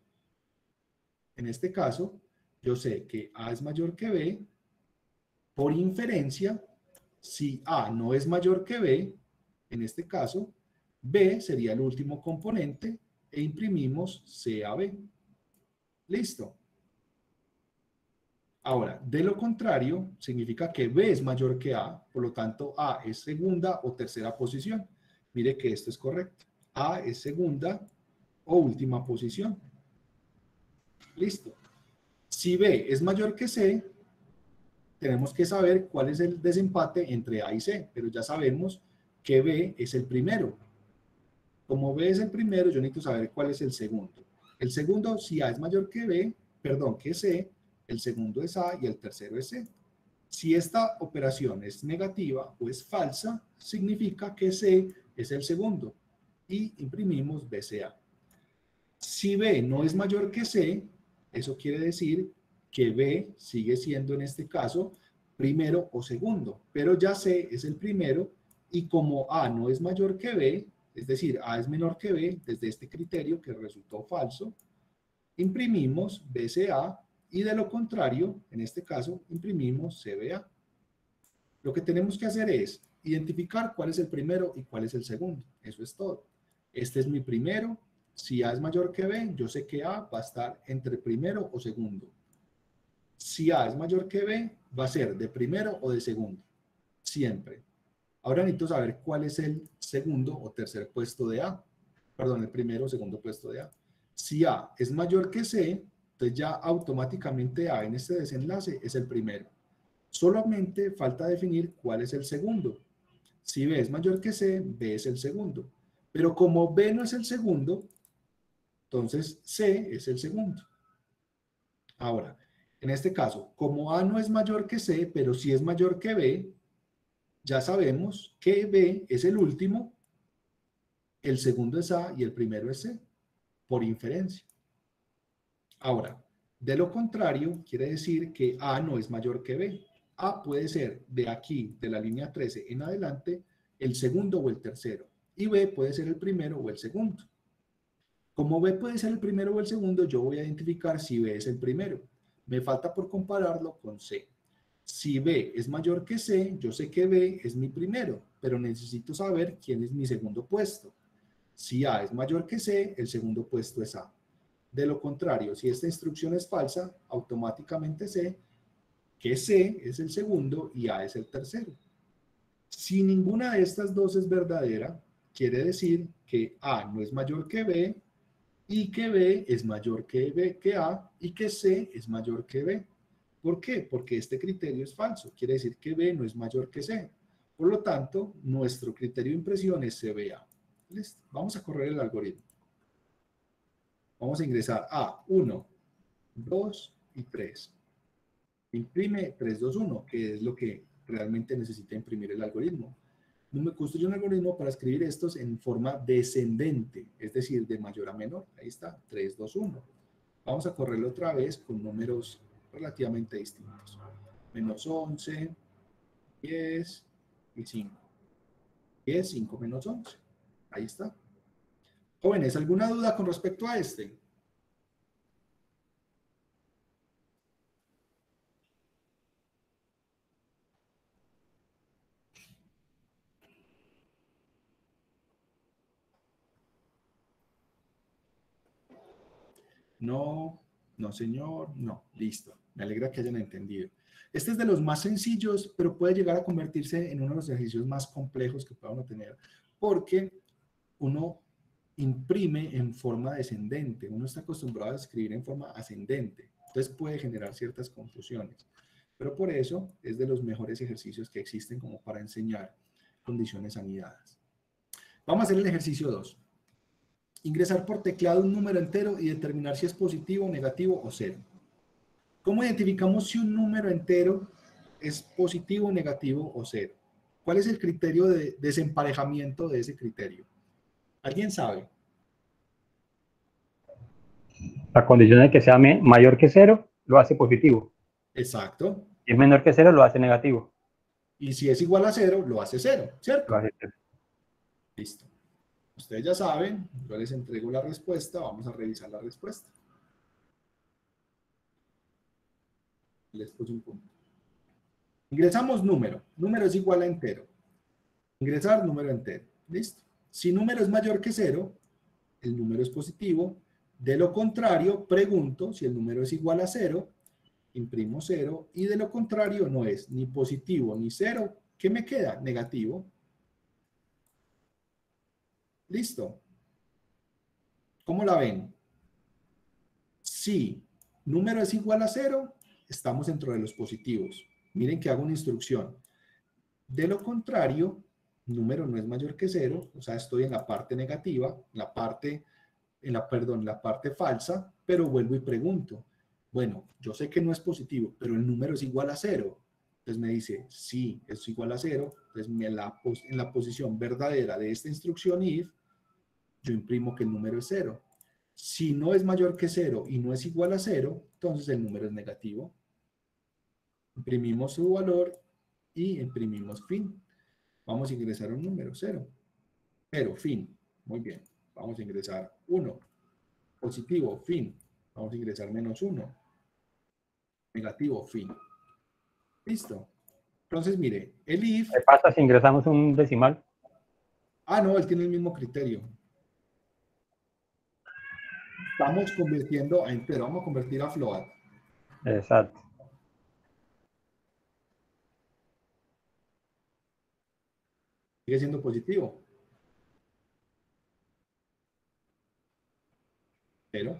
[SPEAKER 1] en este caso, yo sé que A es mayor que B, por inferencia, si A no es mayor que B, en este caso, B sería el último componente e imprimimos CAB. Listo. Ahora, de lo contrario, significa que B es mayor que A, por lo tanto, A es segunda o tercera posición. Mire que esto es correcto. A es segunda o última posición. Listo. Si B es mayor que C, tenemos que saber cuál es el desempate entre A y C, pero ya sabemos que B es el primero. Como B es el primero, yo necesito saber cuál es el segundo. El segundo, si A es mayor que B, perdón, que C, el segundo es A y el tercero es C. Si esta operación es negativa o es falsa, significa que C es el segundo y imprimimos BCA. Si B no es mayor que C, eso quiere decir que B sigue siendo en este caso primero o segundo, pero ya C es el primero y como A no es mayor que B, es decir, A es menor que B, desde este criterio que resultó falso, imprimimos BCA y de lo contrario, en este caso, imprimimos CBA. Lo que tenemos que hacer es identificar cuál es el primero y cuál es el segundo. Eso es todo. Este es mi primero. Si A es mayor que B, yo sé que A va a estar entre primero o segundo. Si A es mayor que B, va a ser de primero o de segundo. Siempre. Ahora necesito saber cuál es el segundo o tercer puesto de A. Perdón, el primero o segundo puesto de A. Si A es mayor que C, entonces ya automáticamente A en este desenlace es el primero. Solamente falta definir cuál es el segundo. Si B es mayor que C, B es el segundo. Pero como B no es el segundo, entonces C es el segundo. Ahora, en este caso, como A no es mayor que C, pero sí es mayor que B, ya sabemos que B es el último, el segundo es A y el primero es C, por inferencia. Ahora, de lo contrario, quiere decir que A no es mayor que B. A puede ser de aquí, de la línea 13 en adelante, el segundo o el tercero. Y B puede ser el primero o el segundo. Como B puede ser el primero o el segundo, yo voy a identificar si B es el primero. Me falta por compararlo con C. Si B es mayor que C, yo sé que B es mi primero, pero necesito saber quién es mi segundo puesto. Si A es mayor que C, el segundo puesto es A. De lo contrario, si esta instrucción es falsa, automáticamente sé que C es el segundo y A es el tercero. Si ninguna de estas dos es verdadera, quiere decir que A no es mayor que B y que B es mayor que A y que C es mayor que B. ¿Por qué? Porque este criterio es falso. Quiere decir que B no es mayor que C. Por lo tanto, nuestro criterio de impresión es CBA. ¿Listo? Vamos a correr el algoritmo. Vamos a ingresar a 1, 2 y 3. Imprime 3, 2, 1, que es lo que realmente necesita imprimir el algoritmo. Construye un algoritmo para escribir estos en forma descendente, es decir, de mayor a menor. Ahí está, 3, 2, 1. Vamos a correrlo otra vez con números relativamente distintos. Menos 11, 10 y 5. 10, 5 menos 11. Ahí está. Jóvenes, ¿alguna duda con respecto a este? No, no señor, no, listo. Me alegra que hayan entendido. Este es de los más sencillos, pero puede llegar a convertirse en uno de los ejercicios más complejos que pueda uno tener, porque uno imprime en forma descendente, uno está acostumbrado a escribir en forma ascendente, entonces puede generar ciertas confusiones, pero por eso es de los mejores ejercicios que existen como para enseñar condiciones anidadas. Vamos a hacer el ejercicio 2. Ingresar por teclado un número entero y determinar si es positivo, negativo o cero. ¿Cómo identificamos si un número entero es positivo, negativo o cero? ¿Cuál es el criterio de desemparejamiento de ese criterio? ¿Alguien sabe?
[SPEAKER 6] La condición de que sea mayor que 0 lo hace positivo.
[SPEAKER 1] Exacto.
[SPEAKER 6] Si es menor que 0 lo hace negativo.
[SPEAKER 1] Y si es igual a 0, lo hace 0, ¿cierto?
[SPEAKER 6] Lo hace 0.
[SPEAKER 1] Listo. Ustedes ya saben, yo les entrego la respuesta, vamos a revisar la respuesta. Les puse un punto. Ingresamos número. Número es igual a entero. Ingresar número entero. ¿Listo? Si número es mayor que 0, el número es positivo. De lo contrario, pregunto si el número es igual a 0, imprimo 0, y de lo contrario no es ni positivo ni 0. ¿Qué me queda? Negativo. ¿Listo? ¿Cómo la ven? Si número es igual a 0, estamos dentro de los positivos. Miren que hago una instrucción. De lo contrario, número no es mayor que 0, o sea, estoy en la parte negativa, la parte falsa, pero vuelvo y pregunto. Bueno, yo sé que no es positivo, pero el número es igual a 0. Entonces me dice, sí, es igual a 0. Entonces en la posición verdadera de esta instrucción if, yo imprimo que el número es 0. Si no es mayor que 0 y no es igual a 0, entonces el número es negativo. Imprimimos su valor y imprimimos fin. Vamos a ingresar un número, 0. 0, fin. Muy bien. Vamos a ingresar 1. Positivo, fin. Vamos a ingresar -1. Negativo, fin. Listo. Entonces, mire, el if...
[SPEAKER 6] ¿Qué pasa si ingresamos un decimal?
[SPEAKER 1] Ah, no, él tiene el mismo criterio. Estamos convirtiendo a entero. Vamos a convertir a float.
[SPEAKER 6] Exacto.
[SPEAKER 1] Sigue siendo positivo. Pero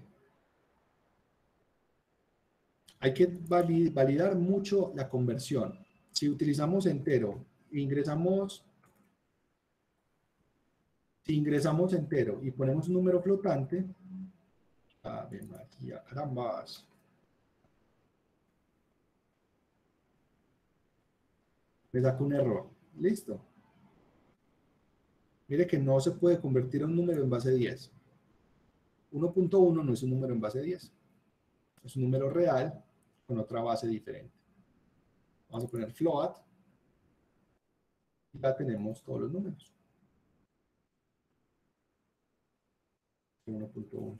[SPEAKER 1] hay que validar mucho la conversión. Si utilizamos entero, si ingresamos entero y ponemos un número flotante, ¡Ave María, carambas! Me saca un error. Listo. Mire que no se puede convertir a un número en base 10. 1.1 no es un número en base 10. Es un número real con otra base diferente. Vamos a poner float. Y ya tenemos todos los números. 1.1.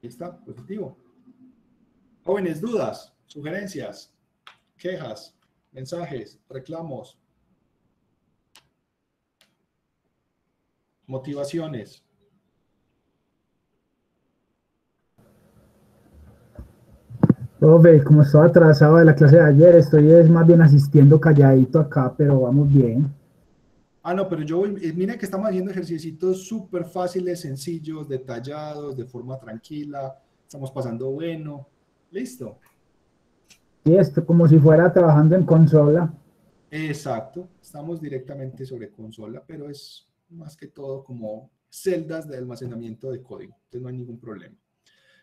[SPEAKER 1] Ahí está, positivo. Jóvenes, dudas, sugerencias, quejas, mensajes, reclamos, motivaciones.
[SPEAKER 8] Profe, como estaba atrasado de la clase de ayer, estoy más bien asistiendo calladito acá, pero vamos bien.
[SPEAKER 1] Ah, no, pero yo voy, mire que estamos haciendo ejercicios súper fáciles, sencillos, detallados, de forma tranquila. Estamos pasando bueno. Listo.
[SPEAKER 8] Y esto como si fuera trabajando en consola.
[SPEAKER 1] Exacto. Estamos directamente sobre consola, pero es más que todo como celdas de almacenamiento de código. Entonces no hay ningún problema.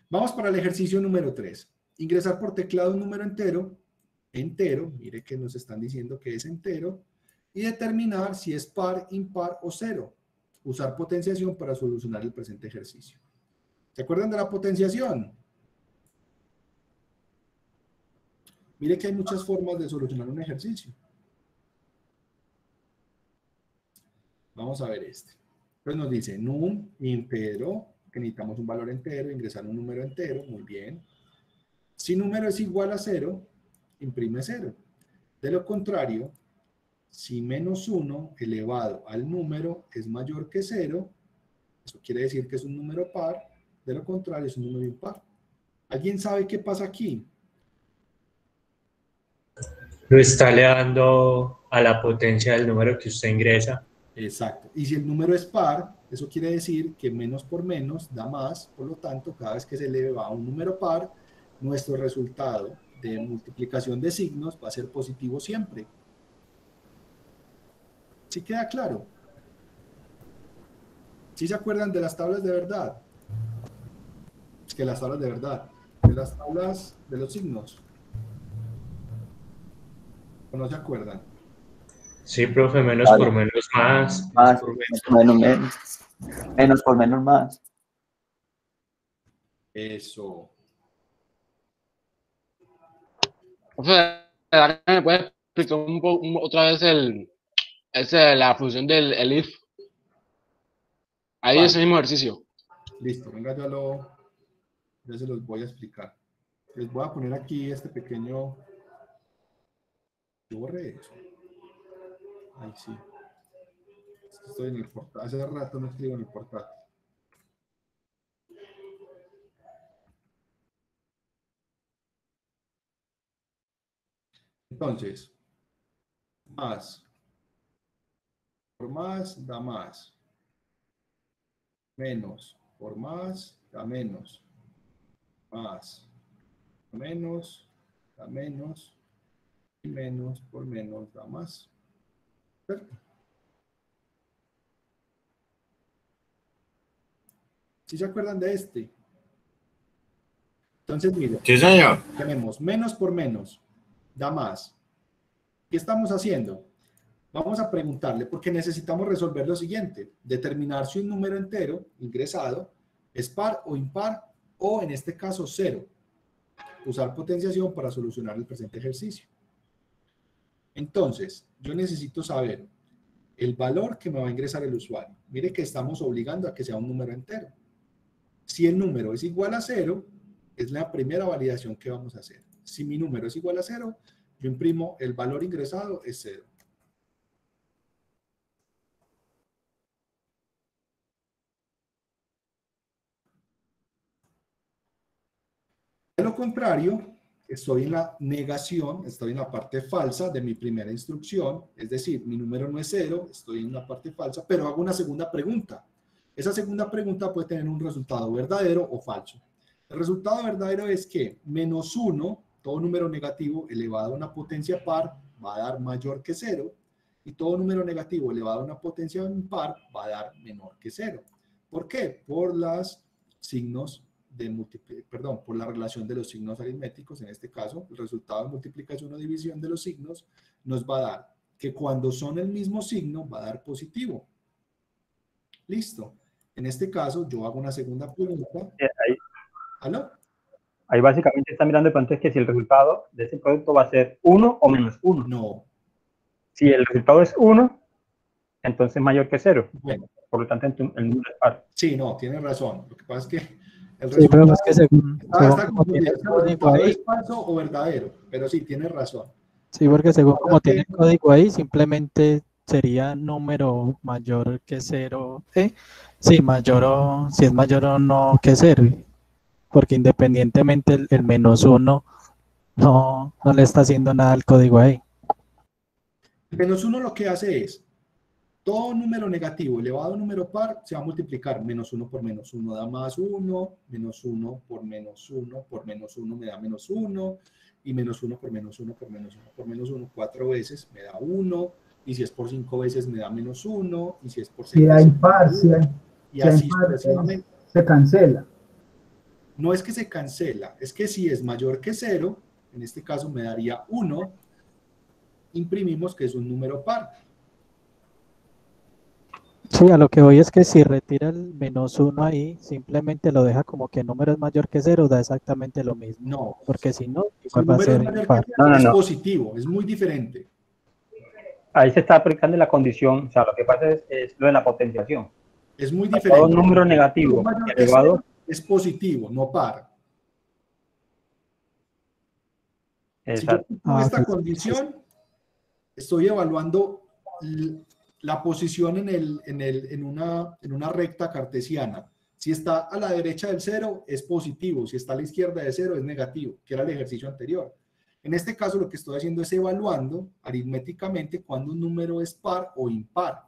[SPEAKER 1] Vamos para el ejercicio número 3. Ingresar por teclado un número entero, mire que nos están diciendo que es entero, y determinar si es par, impar o 0. Usar potenciación para solucionar el presente ejercicio. ¿Se acuerdan de la potenciación? Mire que hay muchas formas de solucionar un ejercicio. Vamos a ver este. Entonces nos dice num entero, que necesitamos un valor entero, ingresar un número entero, muy bien. Si número es igual a 0, imprime 0. De lo contrario, si -1 elevado al número es mayor que 0, eso quiere decir que es un número par, de lo contrario es un número impar. ¿Alguien sabe qué pasa aquí?
[SPEAKER 4] Lo está elevando a la potencia del número que usted ingresa.
[SPEAKER 1] Exacto. Y si el número es par, eso quiere decir que menos por menos da más, por lo tanto, cada vez que se eleva a un número par, nuestro resultado de multiplicación de signos va a ser positivo siempre. ¿Sí queda claro? ¿Sí se acuerdan de las tablas de verdad? Es que las tablas de verdad, de las tablas de los signos. ¿O no se acuerdan?
[SPEAKER 4] Sí, profe, menos
[SPEAKER 3] Vale.
[SPEAKER 4] por menos más.
[SPEAKER 3] Más,
[SPEAKER 4] Por
[SPEAKER 3] menos por menos más.
[SPEAKER 1] Eso.
[SPEAKER 5] Profe, ¿me puede explicar otra vez la función del el if? Ahí
[SPEAKER 1] Vale.
[SPEAKER 5] ese mismo ejercicio.
[SPEAKER 1] Listo, venga, ya se los voy a explicar. Les voy a poner aquí este pequeño... Yo borré eso. Ahí sí. Estoy en el portal. Hace rato no escribo en el portal. Entonces, más por más da más. Menos por más da menos. Más menos da menos. Y menos por menos da más. ¿Cierto? ¿Sí se acuerdan de este? Entonces, miren.
[SPEAKER 9] Sí, señor.
[SPEAKER 1] Tenemos menos por menos da más. ¿Qué estamos haciendo? Vamos a preguntarle, porque necesitamos resolver lo siguiente: determinar si un número entero ingresado es par o impar, o en este caso cero. Usar potenciación para solucionar el presente ejercicio. Entonces, yo necesito saber el valor que me va a ingresar el usuario. Mire que estamos obligando a que sea un número entero. Si el número es igual a 0, es la primera validación que vamos a hacer. Si mi número es igual a 0, yo imprimo el valor ingresado es 0. De lo contrario, estoy en la negación, estoy en la parte falsa de mi primera instrucción, es decir, mi número no es 0, estoy en una parte falsa, pero hago una segunda pregunta. Esa segunda pregunta puede tener un resultado verdadero o falso. El resultado verdadero es que menos 1, todo número negativo elevado a una potencia par, va a dar mayor que 0, y todo número negativo elevado a una potencia impar va a dar menor que 0. ¿Por qué? Por los signos por la relación de los signos aritméticos. En este caso, el resultado de multiplicación o división de los signos nos va a dar que cuando son el mismo signo va a dar positivo. Listo. En este caso, yo hago una segunda pregunta. ¿Aló?
[SPEAKER 6] Ahí básicamente está mirando entonces que si el resultado de ese producto va a ser 1 o menos 1.
[SPEAKER 1] No.
[SPEAKER 6] Si el resultado es 1, entonces es mayor que 0.
[SPEAKER 1] Bueno.
[SPEAKER 6] Por lo tanto, el número es par.
[SPEAKER 1] Sí, no, tiene razón. Lo que pasa es que el
[SPEAKER 7] Sí,
[SPEAKER 1] resultado
[SPEAKER 7] pero es que según como tiene el código ahí,
[SPEAKER 1] es falso o verdadero, pero sí, tiene razón.
[SPEAKER 7] sí, porque según como tiene el código ahí, simplemente sería número mayor que 0, sí, mayor o, si es mayor o no que 0, porque independientemente el menos 1 no le está haciendo nada al código ahí.
[SPEAKER 1] El menos 1 lo que hace es, todo número negativo elevado a número par se va a multiplicar. Menos 1 por menos 1 da más 1, menos 1 por menos 1 por menos 1 me da menos 1, y menos 1 por menos 1 por menos 1 por menos 1 4 veces me da 1, y si es por 5 veces me da menos 1, y si es por 6
[SPEAKER 8] Si hay
[SPEAKER 1] veces
[SPEAKER 8] impar,
[SPEAKER 1] y así sucesivamente.
[SPEAKER 8] Se cancela.
[SPEAKER 1] No es que se cancela, es que si es mayor que 0, en este caso me daría 1, imprimimos que es un número par.
[SPEAKER 7] Sí, a lo que voy es que si retira el menos 1 ahí, simplemente lo deja como que el número es mayor que 0, da exactamente lo mismo.
[SPEAKER 1] No.
[SPEAKER 7] Porque si no,
[SPEAKER 1] Si el
[SPEAKER 7] va a
[SPEAKER 1] número
[SPEAKER 7] ser
[SPEAKER 1] es mayor
[SPEAKER 7] impar.
[SPEAKER 1] que 0, es positivo, es muy diferente.
[SPEAKER 6] Ahí se está aplicando la condición, o sea, lo que pasa es lo de la potenciación.
[SPEAKER 1] Es muy diferente.
[SPEAKER 6] Todo número negativo elevado
[SPEAKER 1] es positivo, no par.
[SPEAKER 6] Exacto.
[SPEAKER 1] Si yo pongo esta condición, estoy evaluando la posición en una recta cartesiana. Si está a la derecha del 0, es positivo. Si está a la izquierda del 0, es negativo, que era el ejercicio anterior. En este caso, lo que estoy haciendo es evaluando aritméticamente cuando un número es par o impar.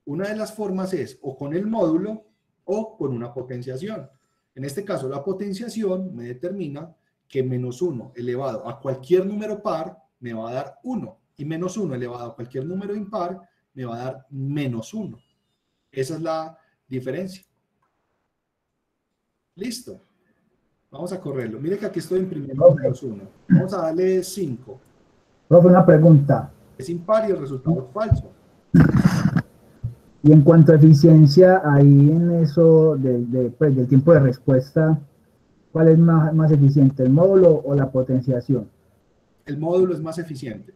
[SPEAKER 1] Una de las formas es o con el módulo o con una potenciación. En este caso, la potenciación me determina que menos 1 elevado a cualquier número par me va a dar 1, y menos 1 elevado a cualquier número impar me va a dar menos 1. Esa es la diferencia. Listo. Vamos a correrlo. Mire que aquí estoy imprimiendo menos 1. Vamos a darle 5.
[SPEAKER 8] Profe, una pregunta.
[SPEAKER 1] Es impar y el resultado es falso.
[SPEAKER 8] Y en cuanto a eficiencia, ahí en eso pues, del tiempo de respuesta, ¿cuál es más eficiente, el módulo o la potenciación?
[SPEAKER 1] El módulo es más eficiente.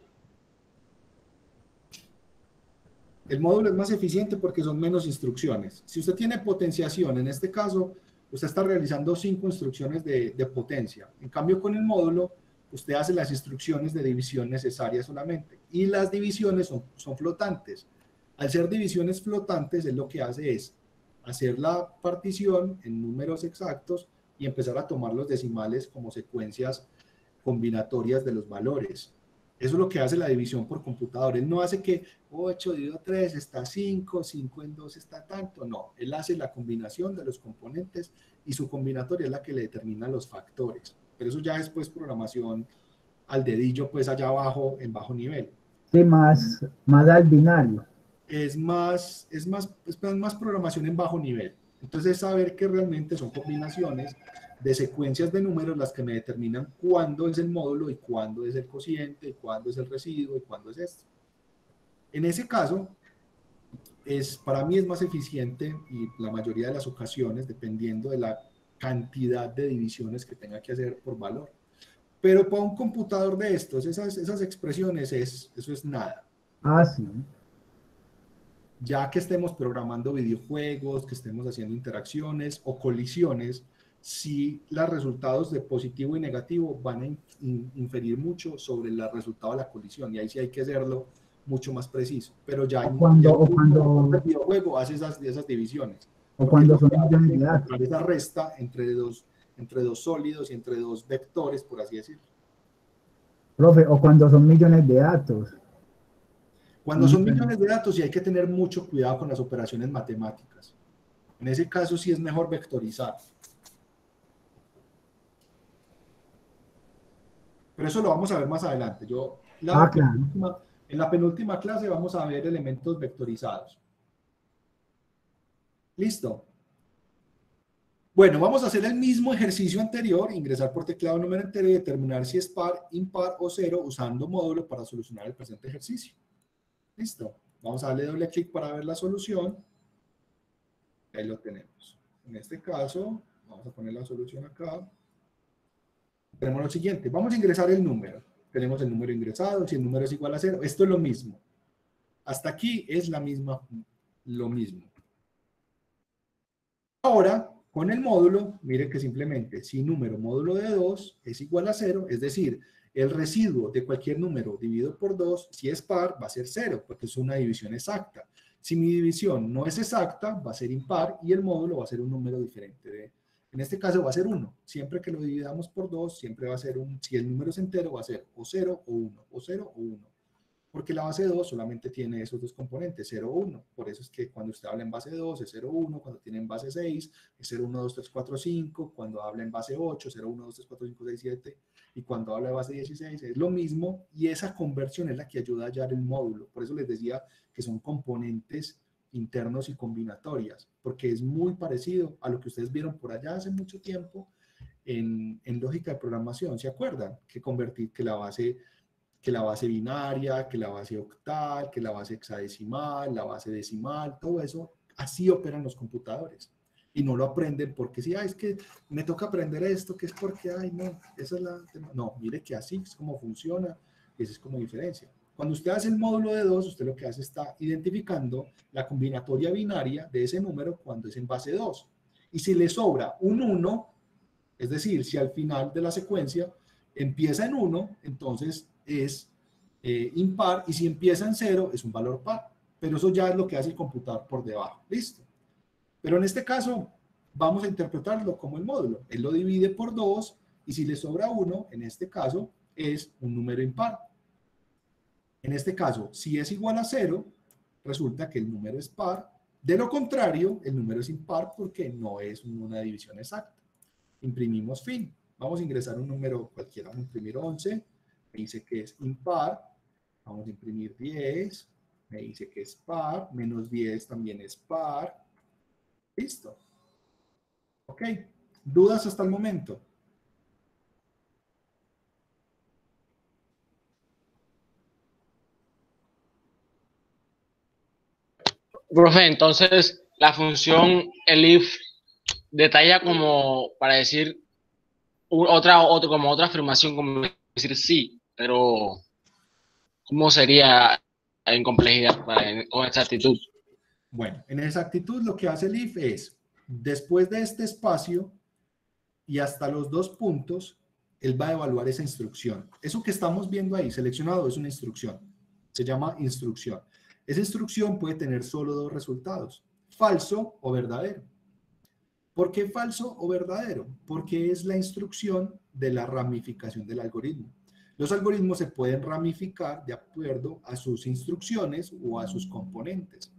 [SPEAKER 1] El módulo es más eficiente porque son menos instrucciones. Si usted tiene potenciación, en este caso, usted está realizando 5 instrucciones de potencia. En cambio, con el módulo, usted hace las instrucciones de división necesarias solamente. Y las divisiones son flotantes. Al ser divisiones flotantes, él lo que hace es hacer la partición en números exactos y empezar a tomar los decimales como secuencias combinatorias de los valores. Eso es lo que hace la división por computador. Él no hace que 8 dividido 3 está 5, 5 en 2 está tanto. No, él hace la combinación de los componentes y su combinatoria es la que le determina los factores. Pero eso ya es pues programación al dedillo, pues allá abajo, en bajo nivel.
[SPEAKER 8] Sí, más al binario.
[SPEAKER 1] Es más programación en bajo nivel. Entonces es saber que realmente son combinaciones de secuencias de números las que me determinan cuándo es el módulo y cuándo es el cociente, y cuándo es el residuo y cuándo es esto. En ese caso, para mí es más eficiente y la mayoría de las ocasiones, dependiendo de la cantidad de divisiones que tenga que hacer por valor. Pero para un computador de estos, esas expresiones, eso es nada.
[SPEAKER 8] Ah, sí.
[SPEAKER 1] Ya que estemos programando videojuegos, que estemos haciendo interacciones o colisiones, si los resultados de positivo y negativo van a inferir mucho sobre el resultado de la colisión, y ahí sí hay que hacerlo mucho más preciso. Pero ya el videojuego hace esas divisiones.
[SPEAKER 8] O cuando son millones de
[SPEAKER 1] datos. Esa resta entre dos sólidos y entre dos vectores, por así decirlo.
[SPEAKER 8] Profe, o cuando son millones de datos.
[SPEAKER 1] Cuando son millones de datos, sí hay que tener mucho cuidado con las operaciones matemáticas. En ese caso sí es mejor vectorizar. Pero eso lo vamos a ver más adelante. En la penúltima clase vamos a ver elementos vectorizados. ¿Listo? Bueno, vamos a hacer el mismo ejercicio anterior, ingresar por teclado número entero y determinar si es par, impar o cero usando módulo para solucionar el presente ejercicio. ¿Listo? Vamos a darle doble clic para ver la solución. Ahí lo tenemos. En este caso, vamos a poner la solución acá. Tenemos lo siguiente. Vamos a ingresar el número. Tenemos el número ingresado. Si el número es igual a 0, esto es lo mismo. Hasta aquí es lo mismo. Ahora, con el módulo, miren que simplemente si número módulo de 2 es igual a 0, es decir, el residuo de cualquier número dividido por 2, si es par, va a ser 0, porque es una división exacta. Si mi división no es exacta, va a ser impar y el módulo va a ser un número diferente. En este caso va a ser 1. Siempre que lo dividamos por 2, siempre va a ser si el número es entero, va a ser o 0 o 1, o 0 o 1. Porque la base 2 solamente tiene esos dos componentes, 0 o 1. Por eso es que cuando usted habla en base 2 es 0, 1, cuando tiene en base 6 es 0, 1, 2, 3, 4, 5, cuando habla en base 8, 0, 1, 2, 3, 4, 5, 6, 7, y cuando habla de base 16 es lo mismo, y esa conversión es la que ayuda a hallar el módulo. Por eso les decía que son componentes internos y combinatorias, porque es muy parecido a lo que ustedes vieron por allá hace mucho tiempo en lógica de programación. ¿Se acuerdan? Que la base binaria, que la base octal, que la base hexadecimal, la base decimal, todo eso, así operan los computadores. Y no lo aprenden porque si, es que me toca aprender esto, que es porque, no, esa es la... No, mire que así es como funciona, y esa es como diferencia. Cuando usted hace el módulo de 2, usted lo que hace está identificando la combinatoria binaria de ese número cuando es en base 2. Y si le sobra un 1, es decir, si al final de la secuencia empieza en 1, entonces es impar, y si empieza en 0 es un valor par, pero eso ya es lo que hace el computador por debajo. Listo. Pero en este caso vamos a interpretarlo como el módulo. Él lo divide por 2 y si le sobra 1, en este caso es un número impar. En este caso, si es igual a 0, resulta que el número es par. De lo contrario, el número es impar porque no es una división exacta. Imprimimos fin. Vamos a ingresar un número cualquiera. Vamos a imprimir 11. Me dice que es impar. Vamos a imprimir 10. Me dice que es par. Menos 10 también es par. Listo. Ok. ¿Dudas hasta el momento?
[SPEAKER 5] Profe, entonces la función elif detalla como para decir como otra afirmación, como decir sí, pero ¿cómo sería en complejidad con exactitud?
[SPEAKER 1] Bueno, en exactitud lo que hace el if es, después de este espacio y hasta los dos puntos, él va a evaluar esa instrucción. Eso que estamos viendo ahí, seleccionado, es una instrucción. Se llama instrucción. Esa instrucción puede tener solo dos resultados, falso o verdadero. ¿Por qué falso o verdadero? Porque es la instrucción de la ramificación del algoritmo. Los algoritmos se pueden ramificar de acuerdo a sus instrucciones o a sus componentes.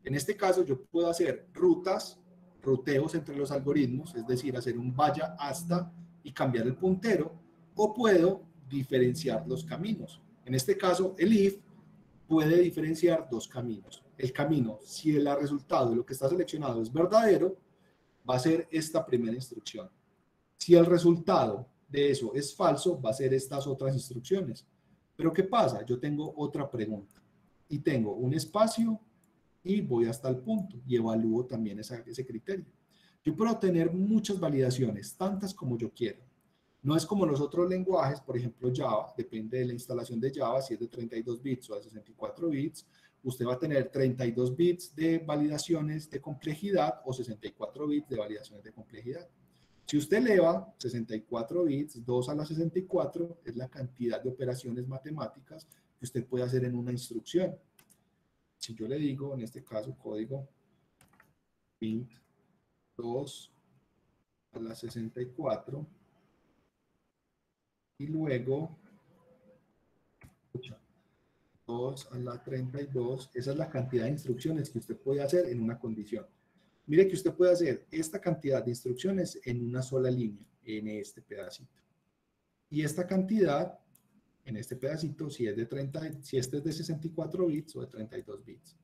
[SPEAKER 1] En este caso, yo puedo hacer ruteos entre los algoritmos, es decir, hacer un vaya hasta y cambiar el puntero, o puedo diferenciar los caminos. En este caso, el if puede diferenciar dos caminos. El camino, si el resultado de lo que está seleccionado es verdadero, va a ser esta primera instrucción. Si el resultado de eso es falso, va a ser estas otras instrucciones. Pero ¿qué pasa? Yo tengo otra pregunta y tengo un espacio y voy hasta el punto y evalúo también ese criterio. Yo puedo tener muchas validaciones, tantas como yo quiera. No es como los otros lenguajes, por ejemplo Java, depende de la instalación de Java, si es de 32 bits o de 64 bits, usted va a tener 32 bits de validaciones de complejidad o 64 bits de validaciones de complejidad. Si usted eleva 64 bits, 2 a la 64, es la cantidad de operaciones matemáticas que usted puede hacer en una instrucción. Si yo le digo, en este caso, código int 2 a la 64 y luego 2 a la 32, esa es la cantidad de instrucciones que usted puede hacer en una condición. Mire que usted puede hacer esta cantidad de instrucciones en una sola línea, en este pedacito. Y esta cantidad, en este pedacito, si este es de 64 bits o de 32 bits.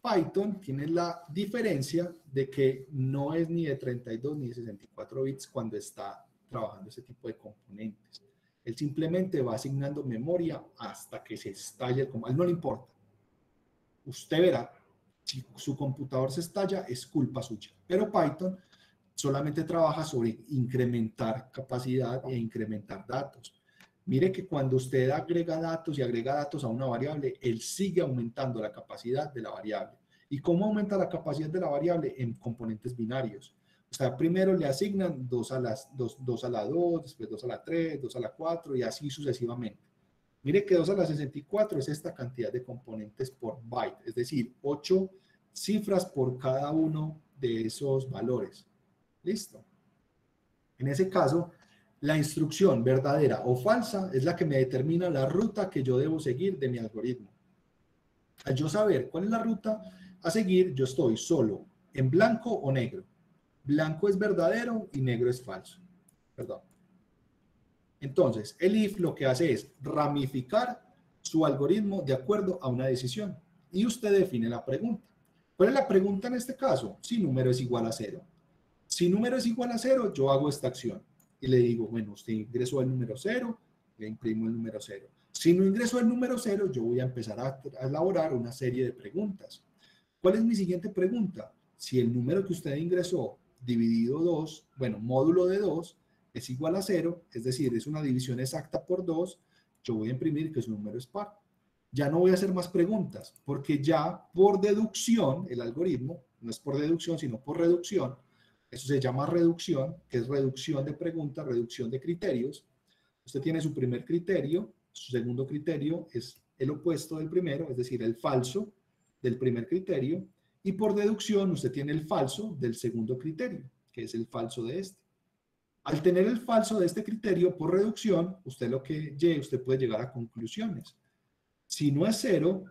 [SPEAKER 1] Python tiene la diferencia de que no es ni de 32 ni de 64 bits cuando está trabajando ese tipo de componentes. Él simplemente va asignando memoria hasta que se estalle el comando. A él no le importa. Usted verá, si su computador se estalla, es culpa suya. Pero Python solamente trabaja sobre incrementar capacidad e incrementar datos. Mire que cuando usted agrega datos y agrega datos a una variable, él sigue aumentando la capacidad de la variable. ¿Y cómo aumenta la capacidad de la variable? En componentes binarios. O sea, primero le asignan 2 a la 2, después 2 a la 3, 2 a la 4 y así sucesivamente. Mire que 2 a la 64 es esta cantidad de componentes por byte, es decir, 8 cifras por cada uno de esos valores. ¿Listo? En ese caso, la instrucción verdadera o falsa es la que me determina la ruta que yo debo seguir de mi algoritmo. Al yo saber cuál es la ruta a seguir, yo estoy solo en blanco o negro. Blanco es verdadero y negro es falso. Perdón. Entonces, el if lo que hace es ramificar su algoritmo de acuerdo a una decisión. Y usted define la pregunta. ¿Cuál es la pregunta en este caso? Si número es igual a 0. Si número es igual a 0, yo hago esta acción. Y le digo, bueno, usted ingresó el número 0, le imprimo el número 0. Si no ingresó el número 0, yo voy a empezar a elaborar una serie de preguntas. ¿Cuál es mi siguiente pregunta? Si el número que usted ingresó dividido 2, bueno, módulo de 2, es igual a 0, es decir, es una división exacta por 2, yo voy a imprimir que su número es par. Ya no voy a hacer más preguntas, porque ya por deducción, el algoritmo, no es por deducción, sino por reducción, eso se llama reducción, que es reducción de preguntas, reducción de criterios. Usted tiene su primer criterio, su segundo criterio es el opuesto del primero, es decir, el falso del primer criterio, y por deducción usted tiene el falso del segundo criterio, que es el falso de este. Al tener el falso de este criterio por reducción, usted puede llegar a conclusiones. Si no es 0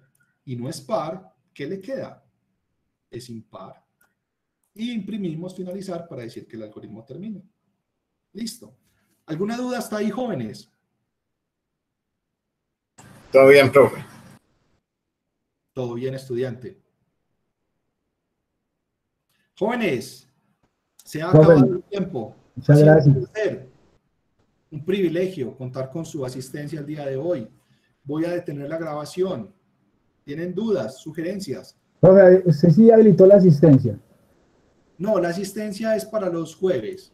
[SPEAKER 1] y no es par, ¿qué le queda? Es impar. Y imprimimos finalizar para decir que el algoritmo termina. Listo. ¿Alguna duda hasta ahí, jóvenes?
[SPEAKER 9] Todo bien, profe.
[SPEAKER 1] Todo bien, estudiante. Jóvenes, se ha acabado el tiempo.
[SPEAKER 8] Muchas gracias.
[SPEAKER 1] Un privilegio contar con su asistencia el día de hoy. Voy a detener la grabación. ¿Tienen dudas, sugerencias?
[SPEAKER 8] Profe, usted sí habilitó la asistencia.
[SPEAKER 1] No, la asistencia es para los jueves.